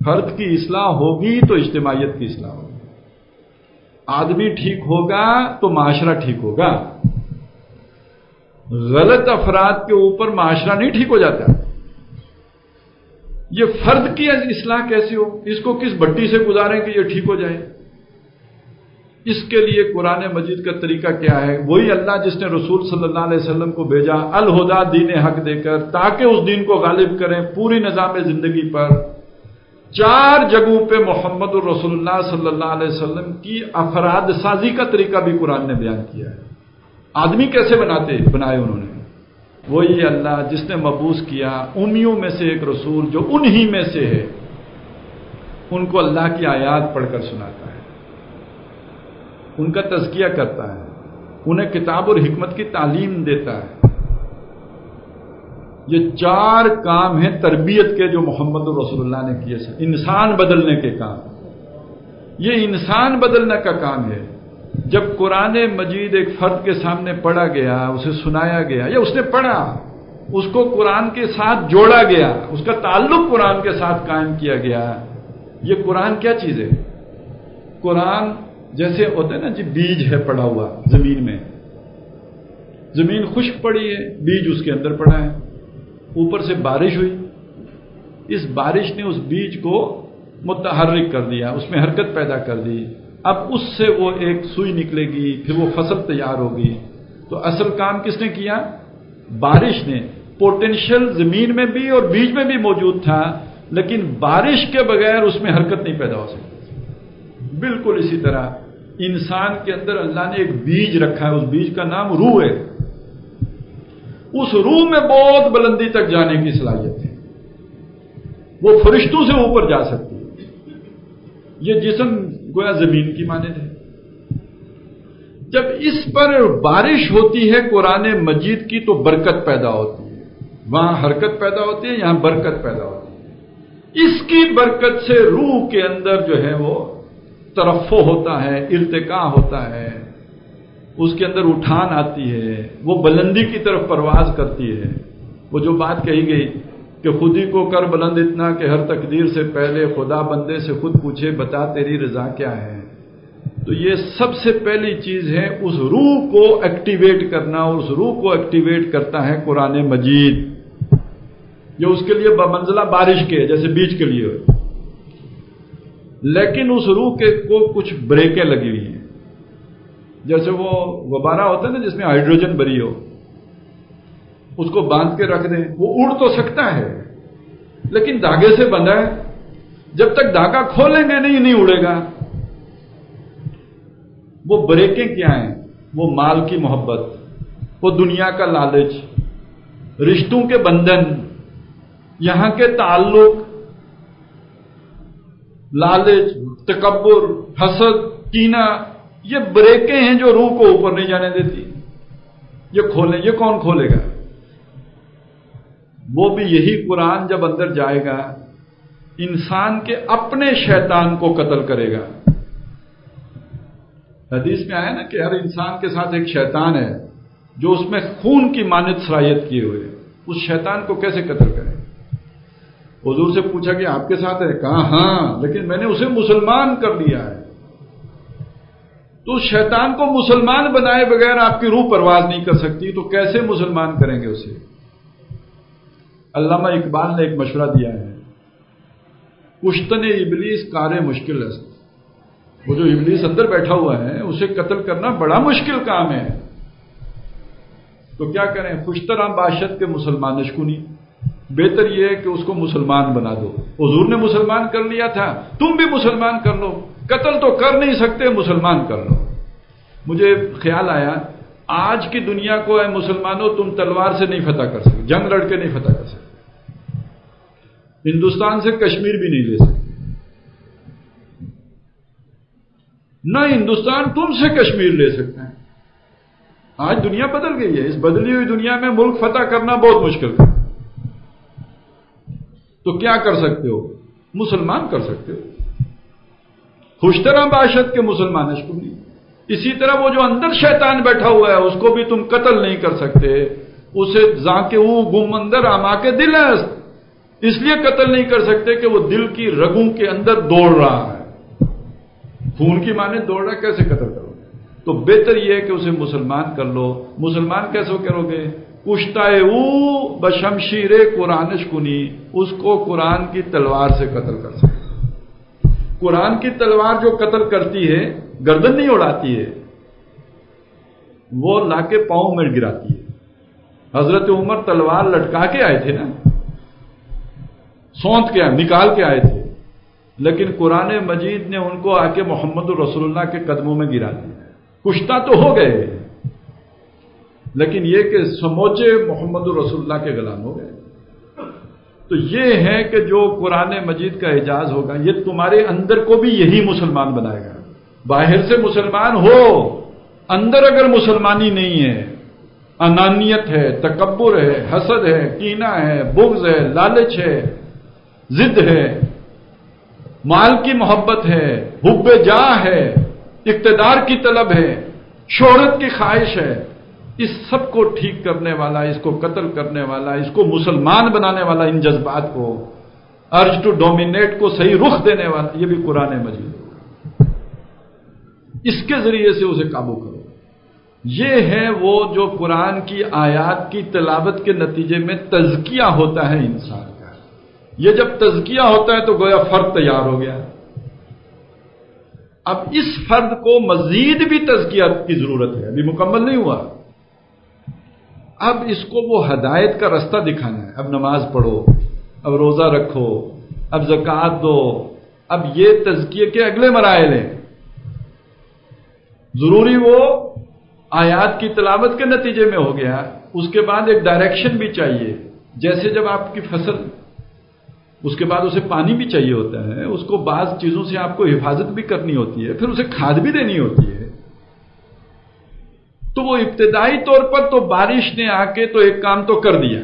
فرد کی اصلاح ہوگی تو اجتماعیت کی اصلاح ہوگی، آدمی ٹھیک ہوگا تو معاشرہ ٹھیک ہوگا۔ غلط افراد کے اوپر معاشرہ نہیں ٹھیک ہو جاتا۔ یہ فرد کی اصلاح کیسی ہو؟ اس کو کس بٹی سے گزاریں کہ یہ ٹھیک ہو جائے؟ اس کے لیے قرآن مجید کا طریقہ کیا ہے؟ وہی اللہ جس نے رسول صلی اللہ علیہ وسلم کو بھیجا الہدا دین حق دے کر، تاکہ اس دین کو غالب کریں پوری نظام زندگی پر۔ 4 جگہوں پہ محمد الرسول اللہ صلی اللہ علیہ وسلم کی افراد سازی کا طریقہ بھی قرآن نے بیان کیا ہے۔ آدمی کیسے بنائے انہوں نے؟ وہی اللہ جس نے مبعوث کیا امیوں میں سے ایک رسول جو انہی میں سے ہے، ان کو اللہ کی آیات پڑھ کر سناتا ہے، ان کا تزکیہ کرتا ہے، انہیں کتاب اور حکمت کی تعلیم دیتا ہے۔ یہ 4 کام ہیں تربیت کے جو محمد رسول اللہ نے کیے ہیں، انسان بدلنے کے کام۔ یہ انسان بدلنے کا کام ہے۔ جب قرآن مجید ایک فرد کے سامنے پڑھا گیا، اسے سنایا گیا یا اس نے پڑھا، اس کو قرآن کے ساتھ جوڑا گیا، اس کا تعلق قرآن کے ساتھ قائم کیا گیا۔ یہ قرآن کیا چیز ہے؟ قرآن جیسے ہوتا ہے نا جی، بیج ہے پڑا ہوا زمین میں، زمین خشک پڑی ہے، بیج اس کے اندر پڑا ہے، اوپر سے بارش ہوئی، اس بارش نے اس بیج کو متحرک کر دیا، اس میں حرکت پیدا کر دی، اب اس سے وہ ایک سوئی نکلے گی، پھر وہ فصل تیار ہوگی۔ تو اصل کام کس نے کیا؟ بارش نے۔ پوٹینشیل زمین میں بھی اور بیج میں بھی موجود تھا، لیکن بارش کے بغیر اس میں حرکت نہیں پیدا ہو سکتی۔ بالکل اسی طرح انسان کے اندر اللہ نے ایک بیج رکھا ہے، اس بیج کا نام روح ہے۔ اس روح میں بہت بلندی تک جانے کی صلاحیت ہے، وہ فرشتوں سے اوپر جا سکتی ہے۔ یہ جسم گویا زمین کی مانند ہے۔ جب اس پر بارش ہوتی ہے قرآن مجید کی تو برکت پیدا ہوتی ہے، وہاں حرکت پیدا ہوتی ہے، یہاں برکت پیدا ہوتی ہے۔ اس کی برکت سے روح کے اندر جو ہے وہ ترفع ہوتا ہے، ارتقاء ہوتا ہے، اس کے اندر اٹھان آتی ہے، وہ بلندی کی طرف پرواز کرتی ہے۔ وہ جو بات کہی گئی کہ خودی کو کر بلند اتنا کہ ہر تقدیر سے پہلے خدا بندے سے خود پوچھے بتا تیری رضا کیا ہے، تو یہ سب سے پہلی چیز ہے اس روح کو ایکٹیویٹ کرنا، اور اس روح کو ایکٹیویٹ کرتا ہے قرآن مجید، جو اس کے لیے بمنزلہ بارش کے جیسے بیج کے لیے۔ لیکن اس روح کے کو کچھ بریکیں لگی ہوئی ہیں، جیسے وہ غبارہ ہوتا ہے نا جس میں ہائیڈروجن بری ہو، اس کو باندھ کے رکھ دیں، وہ اڑ تو سکتا ہے لیکن دھاگے سے بندھا ہے، جب تک دھاگا کھولیں گے نہیں اڑے گا۔ وہ بریکیں کیا ہیں؟ وہ مال کی محبت، وہ دنیا کا لالچ، رشتوں کے بندھن، یہاں کے تعلق، لالچ، تکبر، حسد، کینہ، یہ بریکیں ہیں جو روح کو اوپر نہیں جانے دیتی۔ یہ کھولیں، یہ کون کھولے گا؟ وہ بھی یہی قرآن جب اندر جائے گا انسان کے اپنے شیطان کو قتل کرے گا۔ حدیث میں آیا نا کہ ہر انسان کے ساتھ ایک شیطان ہے جو اس میں خون کی مانند صلاحیت کیے ہوئے، اس شیطان کو کیسے قتل کرے؟ حضور سے پوچھا کہ آپ کے ساتھ ہے؟ کہا ہاں، لیکن میں نے اسے مسلمان کر لیا ہے۔ تو شیطان کو مسلمان بنائے بغیر آپ کی روح پرواز نہیں کر سکتی، تو کیسے مسلمان کریں گے اسے؟ علامہ اقبال نے ایک مشورہ دیا ہے، کشتن ابلیس کار مشکل ہے۔ وہ جو ابلیس اندر بیٹھا ہوا ہے اسے قتل کرنا بڑا مشکل کام ہے، تو کیا کریں؟ خوشترام باشد کے مسلمان نشکونی، بہتر یہ ہے کہ اس کو مسلمان بنا دو۔ حضور نے مسلمان کر لیا تھا، تم بھی مسلمان کر لو، قتل تو کر نہیں سکتے، مسلمان کر لو۔ مجھے خیال آیا آج کی دنیا کو اے مسلمانوں تم تلوار سے نہیں فتح کر سکتے، جنگ لڑ کے نہیں فتح کر سکتے، ہندوستان سے کشمیر بھی نہیں لے سکتے، نہ ہندوستان تم سے کشمیر لے سکتے ہیں۔ آج دنیا بدل گئی ہے، اس بدلی ہوئی دنیا میں ملک فتح کرنا بہت مشکل ہے. تو کیا کر سکتے ہو؟ مسلمان کر سکتے ہو. خوشترا باشد کے مسلمان اشکنی. اسی طرح وہ جو اندر شیطان بیٹھا ہوا ہے اس کو بھی تم قتل نہیں کر سکتے. اسے زاکے او گم اندر آما کے دل ہے، اس لیے قتل نہیں کر سکتے کہ وہ دل کی رگوں کے اندر دوڑ رہا ہے. خون کی مانے دوڑ رہا ہے، کیسے قتل کرو گے؟ تو بہتر یہ ہے کہ اسے مسلمان کر لو. مسلمان کیسے کرو گے؟ کشتائے او بشمشیر قرآن اشکنی، اس کو قرآن کی تلوار سے قتل کر سکتے. قرآن کی تلوار جو قتل کرتی ہے گردن نہیں اڑاتی ہے، وہ لا کے پاؤں میں گراتی ہے. حضرت عمر تلوار لٹکا کے آئے تھے نا، سونت کے نکال کے آئے تھے، لیکن قرآن مجید نے ان کو آ کے محمد رسول اللہ کے قدموں میں گرا دیا. کشتہ تو ہو گئے، لیکن یہ کہ سموچے محمد رسول اللہ کے غلام ہو گئے. تو یہ ہے کہ جو قرآن مجید کا اعجاز ہوگا یہ تمہارے اندر کو بھی یہی مسلمان بنائے گا. باہر سے مسلمان ہو، اندر اگر مسلمانی نہیں ہے، انانیت ہے، تکبر ہے، حسد ہے، کینہ ہے، بغض ہے، لالچ ہے، ضد ہے، مال کی محبت ہے، حب جاہ ہے، اقتدار کی طلب ہے، شہرت کی خواہش ہے، اس سب کو ٹھیک کرنے والا، اس کو قتل کرنے والا، اس کو مسلمان بنانے والا، ان جذبات کو ارج ٹو ڈومینیٹ کو صحیح رخ دینے والا، یہ بھی قرآن مجید. اس کے ذریعے سے اسے قابو کرو. یہ ہے وہ جو قرآن کی آیات کی تلاوت کے نتیجے میں تزکیہ ہوتا ہے انسان کا. یہ جب تزکیہ ہوتا ہے تو گویا فرد تیار ہو گیا. اب اس فرد کو مزید بھی تزکیہ کی ضرورت ہے، ابھی مکمل نہیں ہوا. اب اس کو وہ ہدایت کا رستہ دکھانا ہے. اب نماز پڑھو، اب روزہ رکھو، اب زکوٰۃ دو. اب یہ تزکیے کے اگلے مراحل ہیں. ضروری وہ آیات کی تلاوت کے نتیجے میں ہو گیا، اس کے بعد ایک ڈائریکشن بھی چاہیے. جیسے جب آپ کی فصل، اس کے بعد اسے پانی بھی چاہیے ہوتا ہے، اس کو بعض چیزوں سے آپ کو حفاظت بھی کرنی ہوتی ہے، پھر اسے کھاد بھی دینی ہوتی ہے. تو وہ ابتدائی طور پر تو بارش نے آ کے تو ایک کام تو کر دیا،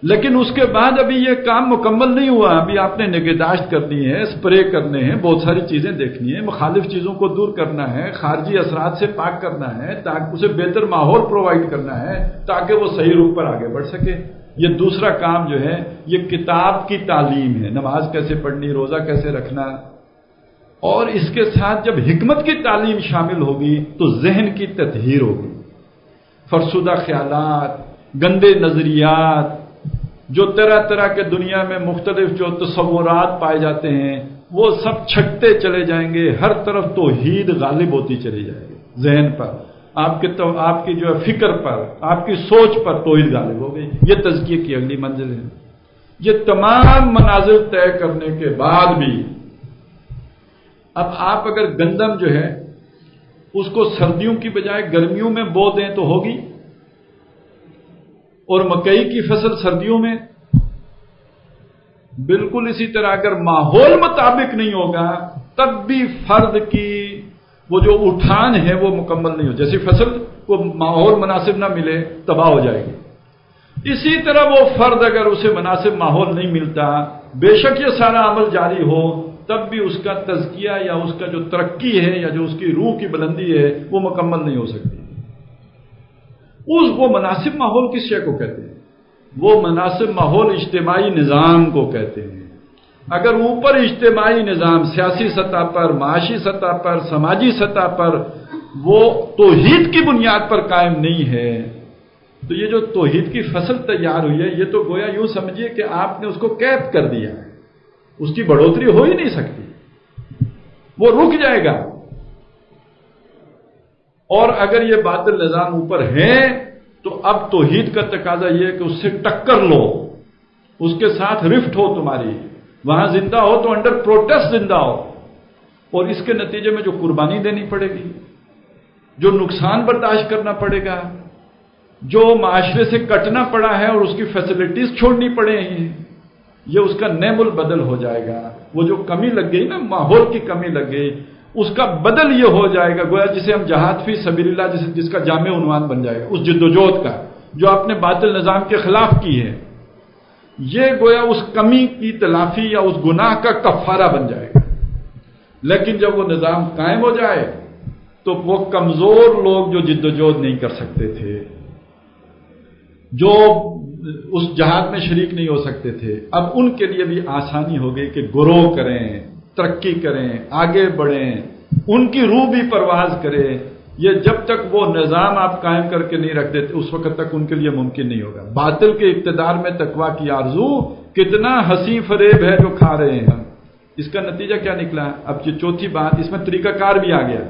لیکن اس کے بعد ابھی یہ کام مکمل نہیں ہوا. ابھی آپ نے نگہداشت کرنی ہے، اسپرے کرنے ہیں، بہت ساری چیزیں دیکھنی ہیں، مخالف چیزوں کو دور کرنا ہے، خارجی اثرات سے پاک کرنا ہے، تاکہ اسے بہتر ماحول پرووائڈ کرنا ہے تاکہ وہ صحیح رخ پر آگے بڑھ سکے. یہ دوسرا کام جو ہے یہ کتاب کی تعلیم ہے، نماز کیسے پڑھنی، روزہ کیسے رکھنا. اور اس کے ساتھ جب حکمت کی تعلیم شامل ہوگی تو ذہن کی تطہیر ہوگی. فرسودہ خیالات، گندے نظریات، جو طرح طرح کے دنیا میں مختلف جو تصورات پائے جاتے ہیں وہ سب چھٹتے چلے جائیں گے. ہر طرف توحید غالب ہوتی چلی جائے گی. ذہن پر آپ کی جو ہے فکر پر، آپ کی سوچ پر توحید غالب ہو گئی. یہ تزکیے کی اگلی منزل ہے. یہ تمام منازل طے کرنے کے بعد بھی اب آپ اگر گندم جو ہے اس کو سردیوں کی بجائے گرمیوں میں بو دیں تو ہوگی، اور مکئی کی فصل سردیوں میں. بالکل اسی طرح اگر ماحول مطابق نہیں ہوگا تب بھی فرد کی وہ جو اٹھان ہے وہ مکمل نہیں ہو. جیسی فصل کو ماحول مناسب نہ ملے تباہ ہو جائے گی، اسی طرح وہ فرد اگر اسے مناسب ماحول نہیں ملتا، بے شک یہ سارا عمل جاری ہو تب بھی اس کا تزکیہ یا اس کا جو ترقی ہے یا جو اس کی روح کی بلندی ہے وہ مکمل نہیں ہو سکتی. وہ مناسب ماحول کس شے کو کہتے ہیں؟ وہ مناسب ماحول اجتماعی نظام کو کہتے ہیں. اگر اوپر اجتماعی نظام سیاسی سطح پر، معاشی سطح پر، سماجی سطح پر وہ توحید کی بنیاد پر قائم نہیں ہے تو یہ جو توحید کی فصل تیار ہوئی ہے یہ تو گویا یوں سمجھیے کہ آپ نے اس کو قید کر دیا ہے. اس کی بڑھوتری ہو ہی نہیں سکتی، وہ رک جائے گا. اور اگر یہ باطل نظام اوپر ہے تو اب توحید کا تقاضا یہ ہے کہ اس سے ٹکر لو، اس کے ساتھ رفٹ ہو تمہاری، وہاں زندہ ہو تو انڈر پروٹیسٹ زندہ ہو. اور اس کے نتیجے میں جو قربانی دینی پڑے گی، جو نقصان برداشت کرنا پڑے گا، جو معاشرے سے کٹنا پڑا ہے اور اس کی فیسلٹیز چھوڑنی پڑے ہیں، یہ اس کا نعم البدل ہو جائے گا. وہ جو کمی لگ گئی نا، ماحول کی کمی لگ گئی، اس کا بدل یہ ہو جائے گا، گویا جسے ہم جہاد فی سبیل اللہ جس کا جامع عنوان بن جائے گا، اس جد و جہد کا جو آپ نے باطل نظام کے خلاف کی ہے، یہ گویا اس کمی کی تلافی یا اس گناہ کا کفارہ بن جائے گا۔ لیکن جب وہ نظام قائم ہو جائے تو وہ کمزور لوگ جو جد و جہد نہیں کر سکتے تھے، جو اس جہاد میں شریک نہیں ہو سکتے تھے، اب ان کے لیے بھی آسانی ہو گئی کہ گروہ کریں، ترقی کریں، آگے بڑھیں، ان کی روح بھی پرواز کرے۔ یہ جب تک وہ نظام آپ قائم کر کے نہیں رکھ دیتے اس وقت تک ان کے لیے ممکن نہیں ہوگا۔ باطل کے اقتدار میں تقویٰ کی آرزو کتنا حسین فریب ہے جو کھا رہے ہیں ہم۔ اس کا نتیجہ کیا نکلا؟ اب یہ چوتھی بات، اس میں طریقہ کار بھی آ گیا۔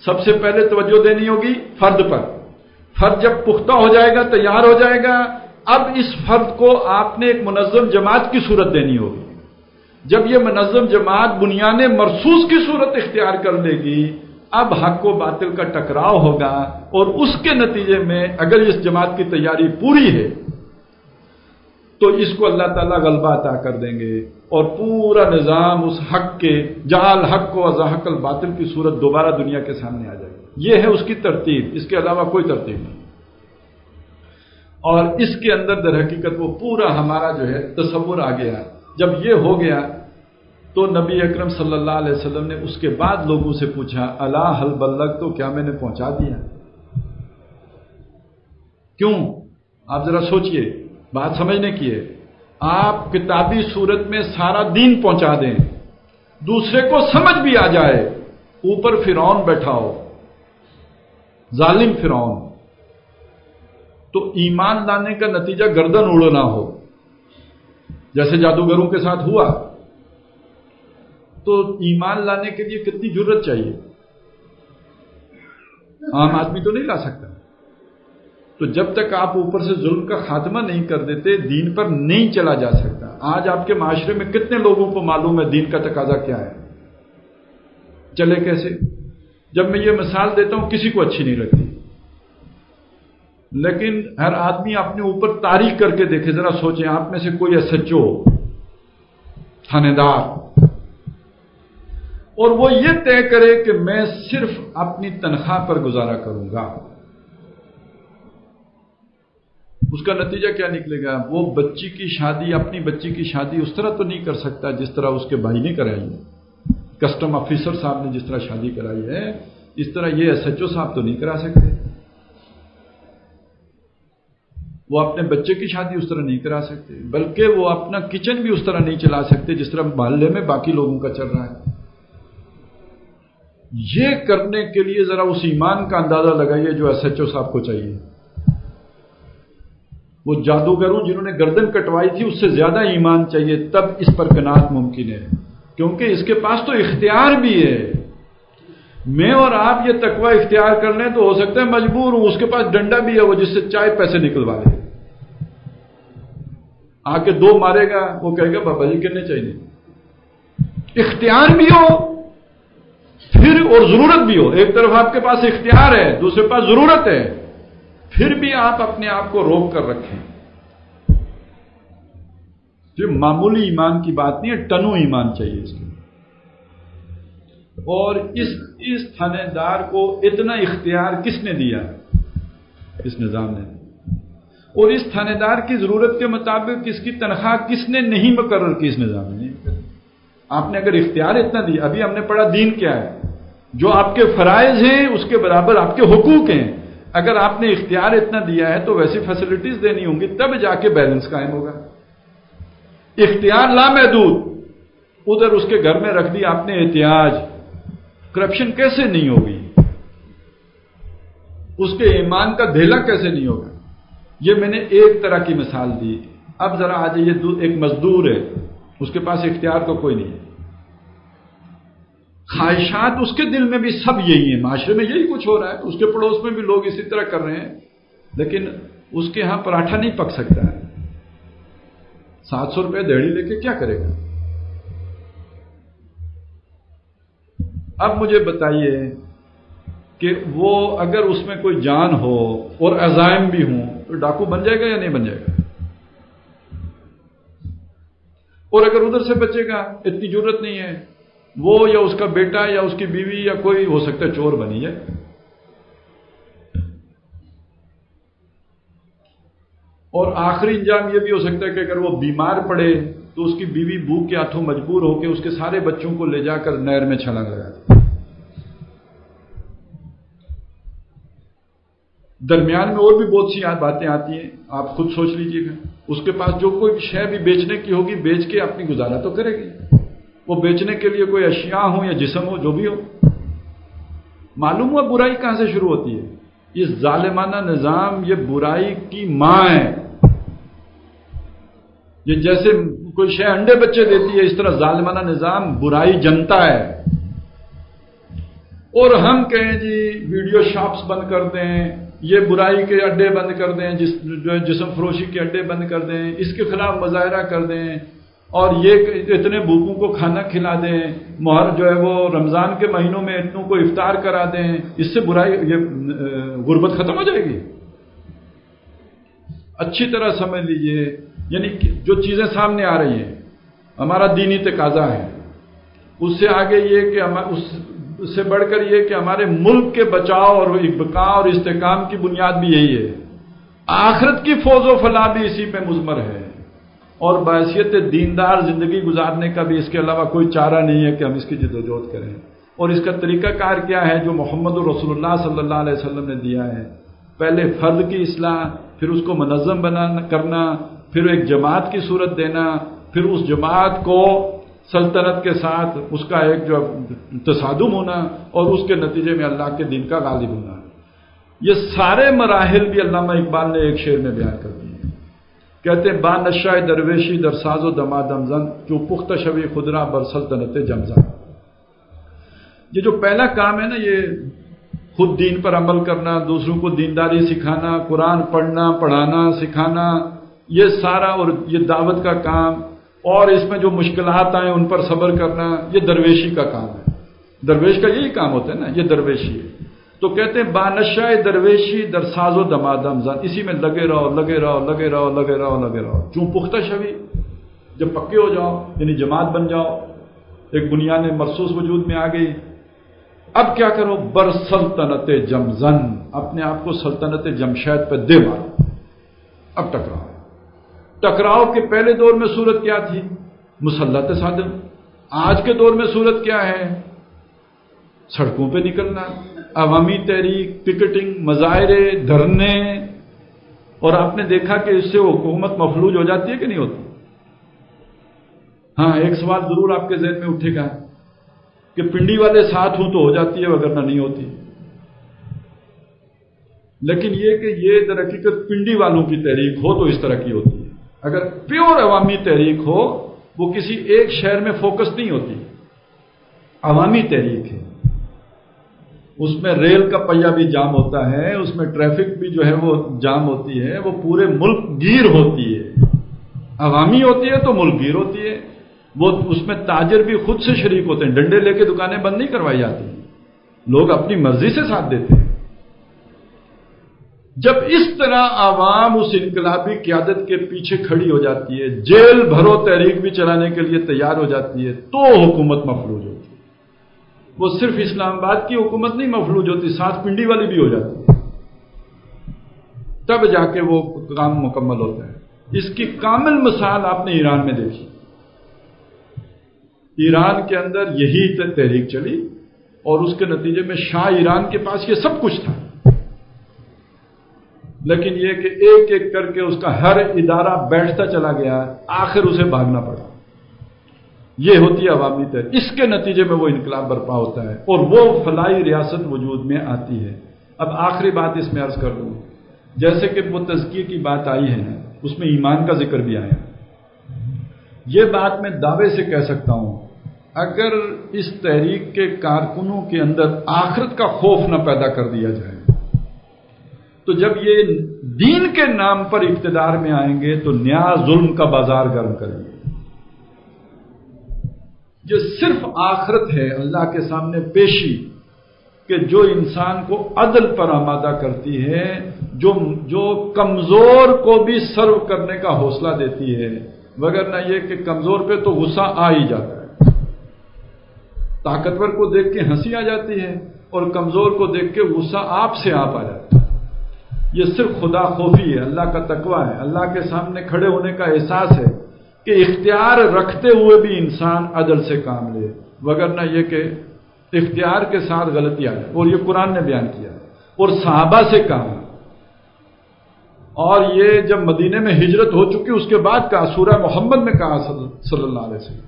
سب سے پہلے توجہ دینی ہوگی فرد پر۔ فرد جب پختہ ہو جائے گا، تیار ہو جائے گا، اب اس فرد کو آپ نے ایک منظم جماعت کی صورت دینی ہوگی۔ جب یہ منظم جماعت بنیان مرصوص کی صورت اختیار کر لے گی، اب حق و باطل کا ٹکراؤ ہوگا، اور اس کے نتیجے میں اگر اس جماعت کی تیاری پوری ہے تو اس کو اللہ تعالیٰ غلبہ عطا کر دیں گے، اور پورا نظام اس حق کے جعل حق و زحق الباطل کی صورت دوبارہ دنیا کے سامنے آ جائے گی۔ یہ ہے اس کی ترتیب، اس کے علاوہ کوئی ترتیب نہیں۔ اور اس کے اندر در حقیقت وہ پورا ہمارا جو ہے تصور آ گیا۔ جب یہ ہو گیا تو نبی اکرم صلی اللہ علیہ وسلم نے اس کے بعد لوگوں سے پوچھا، الا هل بلغت، تو کیا میں نے پہنچا دیا؟ کیوں؟ آپ ذرا سوچئے، بات سمجھنے کی ہے۔ آپ کتابی صورت میں سارا دین پہنچا دیں، دوسرے کو سمجھ بھی آ جائے، اوپر فرعون بیٹھا ہو، ظالم فرعون، تو ایمان لانے کا نتیجہ گردن اڑنا ہو، جیسے جادوگروں کے ساتھ ہوا، تو ایمان لانے کے لیے کتنی جرت چاہیے؟ عام آدمی تو نہیں لا سکتا۔ تو جب تک آپ اوپر سے ظلم کا خاتمہ نہیں کر دیتے دین پر نہیں چلا جا سکتا۔ آج آپ کے معاشرے میں کتنے لوگوں کو معلوم ہے دین کا تقاضا کیا ہے؟ چلے کیسے؟ جب میں یہ مثال دیتا ہوں کسی کو اچھی نہیں لگتی، لیکن ہر آدمی اپنے اوپر تاریخ کر کے دیکھے، ذرا سوچیں، آپ میں سے کوئی ایس ایچ او، تھانے دار، اور وہ یہ طے کرے کہ میں صرف اپنی تنخواہ پر گزارا کروں گا، اس کا نتیجہ کیا نکلے گا؟ وہ بچی کی شادی، اپنی بچی کی شادی اس طرح تو نہیں کر سکتا جس طرح اس کے بھائی نے کرائی ہے، کسٹم آفیسر صاحب نے جس طرح شادی کرائی ہے، اس طرح یہ ایس ایچ او صاحب تو نہیں کرا سکتے، وہ اپنے بچے کی شادی اس طرح نہیں کرا سکتے، بلکہ وہ اپنا کچن بھی اس طرح نہیں چلا سکتے جس طرح محلے میں باقی لوگوں کا چل رہا ہے۔ یہ کرنے کے لیے ذرا اس ایمان کا اندازہ لگائیے جو ایس ایچ او صاحب کو چاہیے۔ وہ جادوگروں جنہوں نے گردن کٹوائی تھی اس سے زیادہ ایمان چاہیے، تب اس پر قناعت ممکن ہے، کیونکہ اس کے پاس تو اختیار بھی ہے۔ میں اور آپ یہ تقوی اختیار کر لیں تو ہو سکتا ہے مجبور ہوں، اس کے پاس ڈنڈا بھی ہے، وہ جس سے چائے پیسے نکلوا لے، آ کے دو مارے گا، وہ کہے گا بابا جی کرنے چاہیے۔ اختیار بھی ہو پھر اور ضرورت بھی ہو، ایک طرف آپ کے پاس اختیار ہے، دوسرے پاس ضرورت ہے، پھر بھی آپ اپنے آپ کو روک کر رکھیں۔ یہ معمولی ایمان کی بات نہیں ہے، ٹنو ایمان چاہیے اس کے۔ اور اس تھانے دار کو اتنا اختیار کس نے دیا؟ اس نظام نے۔ اور اس تھانے دار کی ضرورت کے مطابق اس کی تنخواہ کس نے نہیں مقرر کی؟ اس نظام نے۔ آپ نے اگر اختیار اتنا دیا، ابھی ہم نے پڑھا دین کیا ہے، جو آپ کے فرائض ہیں اس کے برابر آپ کے حقوق ہیں، اگر آپ نے اختیار اتنا دیا ہے تو ویسی فیسلٹیز دینی ہوں گی، تب جا کے بیلنس قائم ہوگا۔ اختیار لامحدود، ادھر اس کے گھر میں رکھ دی آپ نے احتیاج، کرپشن کیسے نہیں ہوگی؟ اس کے ایمان کا دھیلا کیسے نہیں ہوگا؟ یہ میں نے ایک طرح کی مثال دی۔ اب ذرا آ جائیے، ایک مزدور ہے، اس کے پاس اختیار تو کوئی نہیں ہے، خواہشات اس کے دل میں بھی سب یہی ہیں، معاشرے میں یہی کچھ ہو رہا ہے، اس کے پڑوس میں بھی لوگ اسی طرح کر رہے ہیں، لیکن اس کے ہاں پراٹھا نہیں پک سکتا ہے، 700 روپے دیہڑی لے کے کیا کرے گا؟ اب مجھے بتائیے کہ وہ اگر اس میں کوئی جان ہو اور عزائم بھی ہوں تو ڈاکو بن جائے گا یا نہیں بن جائے گا؟ اور اگر ادھر سے بچے گا، اتنی ضرورت نہیں ہے، وہ یا اس کا بیٹا یا اس کی بیوی یا کوئی ہو سکتا ہے چور بنی جائے. اور آخری انجام یہ بھی ہو سکتا ہے کہ اگر وہ بیمار پڑے تو اس کی بیوی بھوک کے ہاتھوں مجبور ہو کے اس کے سارے بچوں کو لے جا کر نہر میں چھلانگ لگا دے. درمیان میں اور بھی بہت سی باتیں آتی ہیں، آپ خود سوچ لیجئے گا. اس کے پاس جو کوئی شے بھی بیچنے کی ہوگی بیچ کے اپنی گزارا تو کرے گی. وہ بیچنے کے لیے کوئی اشیاء ہو یا جسم ہو جو بھی ہو. معلوم ہوا برائی کہاں سے شروع ہوتی ہے. یہ ظالمانہ نظام یہ برائی کی ماں ہے. یہ جیسے کوئی شے انڈے بچے دیتی ہے اس طرح ظالمانہ نظام برائی جنتا ہے. اور ہم کہیں جی ویڈیو شاپس بند کر دیں، یہ برائی کے اڈے بند کر دیں، جسم فروشی کے اڈے بند کر دیں، اس کے خلاف مظاہرہ کر دیں، اور یہ اتنے بھوکوں کو کھانا کھلا دیں، مہر جو ہے وہ رمضان کے مہینوں میں اتنوں کو افطار کرا دیں. اس سے برائی یہ غربت ختم ہو جائے گی. اچھی طرح سمجھ لیجئے، یعنی جو چیزیں سامنے آ رہی ہیں ہمارا دینی تقاضا ہے، اس سے آگے یہ کہ اس سے بڑھ کر یہ کہ ہمارے ملک کے بچاؤ اور بقاء اور استحکام کی بنیاد بھی یہی ہے. آخرت کی فوز و فلاح بھی اسی پہ مضمر ہے، اور بحیثیت دیندار زندگی گزارنے کا بھی اس کے علاوہ کوئی چارہ نہیں ہے کہ ہم اس کی جدوجہد کریں. اور اس کا طریقہ کار کیا ہے جو محمد رسول اللہ صلی اللہ علیہ وسلم نے دیا ہے. پہلے فرد کی اصلاح، پھر اس کو منظم کرنا، پھر ایک جماعت کی صورت دینا، پھر اس جماعت کو سلطنت کے ساتھ اس کا ایک جو تصادم ہونا، اور اس کے نتیجے میں اللہ کے دین کا غالب ہونا. یہ سارے مراحل بھی علامہ اقبال نے ایک شعر میں بیان کر دیے. کہتے ہیں با نشہ درویشی در ساز و دمادم زن جو پختہ شوی خدرا بر سلطنت جمزن. یہ جو پہلا کام ہے نا، یہ خود دین پر عمل کرنا، دوسروں کو دینداری سکھانا، قرآن پڑھنا پڑھانا سکھانا، یہ سارا، اور یہ دعوت کا کام، اور اس میں جو مشکلات آئیں ان پر صبر کرنا، یہ درویشی کا کام ہے. درویش کا یہی کام ہوتا ہے نا، یہ درویشی ہے. تو کہتے ہیں بانشہ درویشی در ساز و دمادم زن، اسی میں لگے رہو لگے رہو لگے رہو لگے رہو لگے رہو. چون پختہ شوی، جب پکے ہو جاؤ یعنی جماعت بن جاؤ، ایک بنیاد مرصوص وجود میں آ گئی، اب کیا کرو؟ بر سلطنت جمزن، اپنے آپ کو سلطنت جمشید پہ دے مارو. اب ٹکراؤ کے پہلے دور میں صورت کیا تھی؟ مسلح تصادم. آج کے دور میں صورت کیا ہے؟ سڑکوں پہ نکلنا، عوامی تحریک، پکٹنگ، مظاہرے، دھرنے. اور آپ نے دیکھا کہ اس سے حکومت مفلوج ہو جاتی ہے کہ نہیں ہوتی؟ ہاں، ایک سوال ضرور آپ کے ذہن میں اٹھے گا کہ پنڈی والے ساتھ ہوں تو ہو جاتی ہے، وگرنہ نہیں ہوتی. لیکن یہ کہ یہ در حقیقت پنڈی والوں کی تحریک ہو تو اس طرح کی ہوتی ہے. اگر پیور عوامی تحریک ہو، وہ کسی ایک شہر میں فوکس نہیں ہوتی، عوامی تحریک ہے. اس میں ریل کا پہیہ بھی جام ہوتا ہے، اس میں ٹریفک بھی جو ہے وہ جام ہوتی ہے، وہ پورے ملک گیر ہوتی ہے. عوامی ہوتی ہے تو ملک گیر ہوتی ہے. وہ اس میں تاجر بھی خود سے شریک ہوتے ہیں، ڈنڈے لے کے دکانیں بند نہیں کروائی جاتی، لوگ اپنی مرضی سے ساتھ دیتے ہیں. جب اس طرح عوام اس انقلابی قیادت کے پیچھے کھڑی ہو جاتی ہے، جیل بھرو تحریک بھی چلانے کے لیے تیار ہو جاتی ہے، تو حکومت مفلوج ہوتی ہے. وہ صرف اسلام آباد کی حکومت نہیں مفلوج ہوتی، ساتھ پنڈی والی بھی ہو جاتی ہے. تب جا کے وہ کام مکمل ہوتا ہے. اس کی کامل مثال آپ نے ایران میں دیکھی. ایران کے اندر یہی تحریک چلی، اور اس کے نتیجے میں شاہ ایران کے پاس یہ سب کچھ تھا، لیکن یہ کہ ایک ایک کر کے اس کا ہر ادارہ بیٹھتا چلا گیا، آخر اسے بھاگنا پڑا. یہ ہوتی ہے عوامی تحریک. اس کے نتیجے میں وہ انقلاب برپا ہوتا ہے اور وہ فلاحی ریاست وجود میں آتی ہے. اب آخری بات اس میں عرض کر دوں، جیسے کہ وہ تزکیے کی بات آئی ہے، اس میں ایمان کا ذکر بھی آیا. یہ بات میں دعوے سے کہہ سکتا ہوں، اگر اس تحریک کے کارکنوں کے اندر آخرت کا خوف نہ پیدا کر دیا جائے تو جب یہ دین کے نام پر اقتدار میں آئیں گے تو نیا ظلم کا بازار گرم کریں گے. یہ صرف آخرت ہے اللہ کے سامنے پیشی، کہ جو انسان کو عدل پر آمادہ کرتی ہے، جو کمزور کو بھی سرو کرنے کا حوصلہ دیتی ہے، وگرنہ یہ کہ کمزور پہ تو غصہ آ ہی جاتا ہے. طاقتور کو دیکھ کے ہنسی آ جاتی ہے اور کمزور کو دیکھ کے غصہ آپ سے آپ آ جاتا ہے۔ یہ صرف خدا خوفی ہے، اللہ کا تقویٰ ہے، اللہ کے سامنے کھڑے ہونے کا احساس ہے کہ اختیار رکھتے ہوئے بھی انسان عدل سے کام لے، وگرنہ یہ کہ اختیار کے ساتھ غلطی آ جائے۔ اور یہ قرآن نے بیان کیا ہے اور صحابہ سے کہا، اور یہ جب مدینے میں ہجرت ہو چکی اس کے بعد کہا، سورہ محمد میں کہا صلی اللہ علیہ وسلم،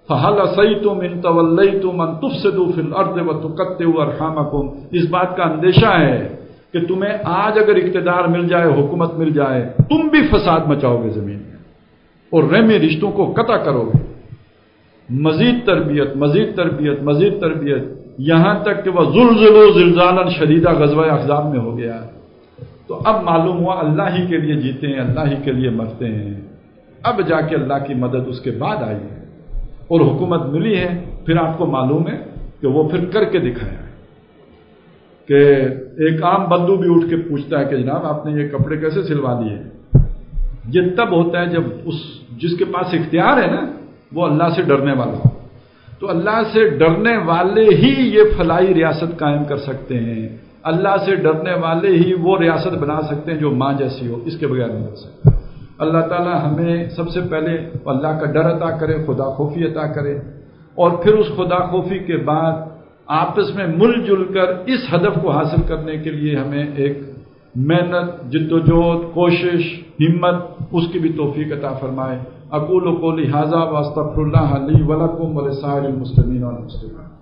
فَهَلْ عَصَيْتُمْ إِن تَوَلَّيْتُمْ أَن تُفْسِدُوا فِي الْأَرْضِ وَتُقَطِّعُوا أَرْحَامَكُمْ۔ اس بات کا اندیشہ ہے کہ تمہیں آج اگر اقتدار مل جائے، حکومت مل جائے، تم بھی فساد مچاؤ گے زمین میں اور رحمی رشتوں کو قطع کرو گے۔ مزید تربیت، مزید تربیت، مزید تربیت، یہاں تک کہ وہ زلزلوا زلزالا شدیدہ غزوہ احزاب میں ہو گیا۔ تو اب معلوم ہوا اللہ ہی کے لیے جیتے ہیں، اللہ ہی کے لیے مرتے ہیں۔ اب جا کے اللہ کی مدد اس کے بعد آئی ہے اور حکومت ملی ہے، پھر آپ کو معلوم ہے کہ وہ پھر کر کے دکھایا ہے کہ ایک عام بندو بھی اٹھ کے پوچھتا ہے کہ جناب آپ نے یہ کپڑے کیسے سلوا دیے؟ یہ تب ہوتا ہے جب جس کے پاس اختیار ہے نا وہ اللہ سے ڈرنے والا ہو۔ تو اللہ سے ڈرنے والے ہی یہ فلاحی ریاست قائم کر سکتے ہیں، اللہ سے ڈرنے والے ہی وہ ریاست بنا سکتے ہیں جو ماں جیسی ہو، اس کے بغیر نہیں بن سکتے۔ اللہ تعالی ہمیں سب سے پہلے اللہ کا ڈر عطا کرے، خدا خوفی عطا کرے، اور پھر اس خدا خوفی کے بعد آپس میں مل جل کر اس ہدف کو حاصل کرنے کے لیے ہمیں ایک محنت، جدوجہد، کوشش، ہمت، اس کی بھی توفیق عطا فرمائے۔ اقول قولی ھذا واستغفر اللہ لی ولکم ولسائر المسلمین والمسلمات۔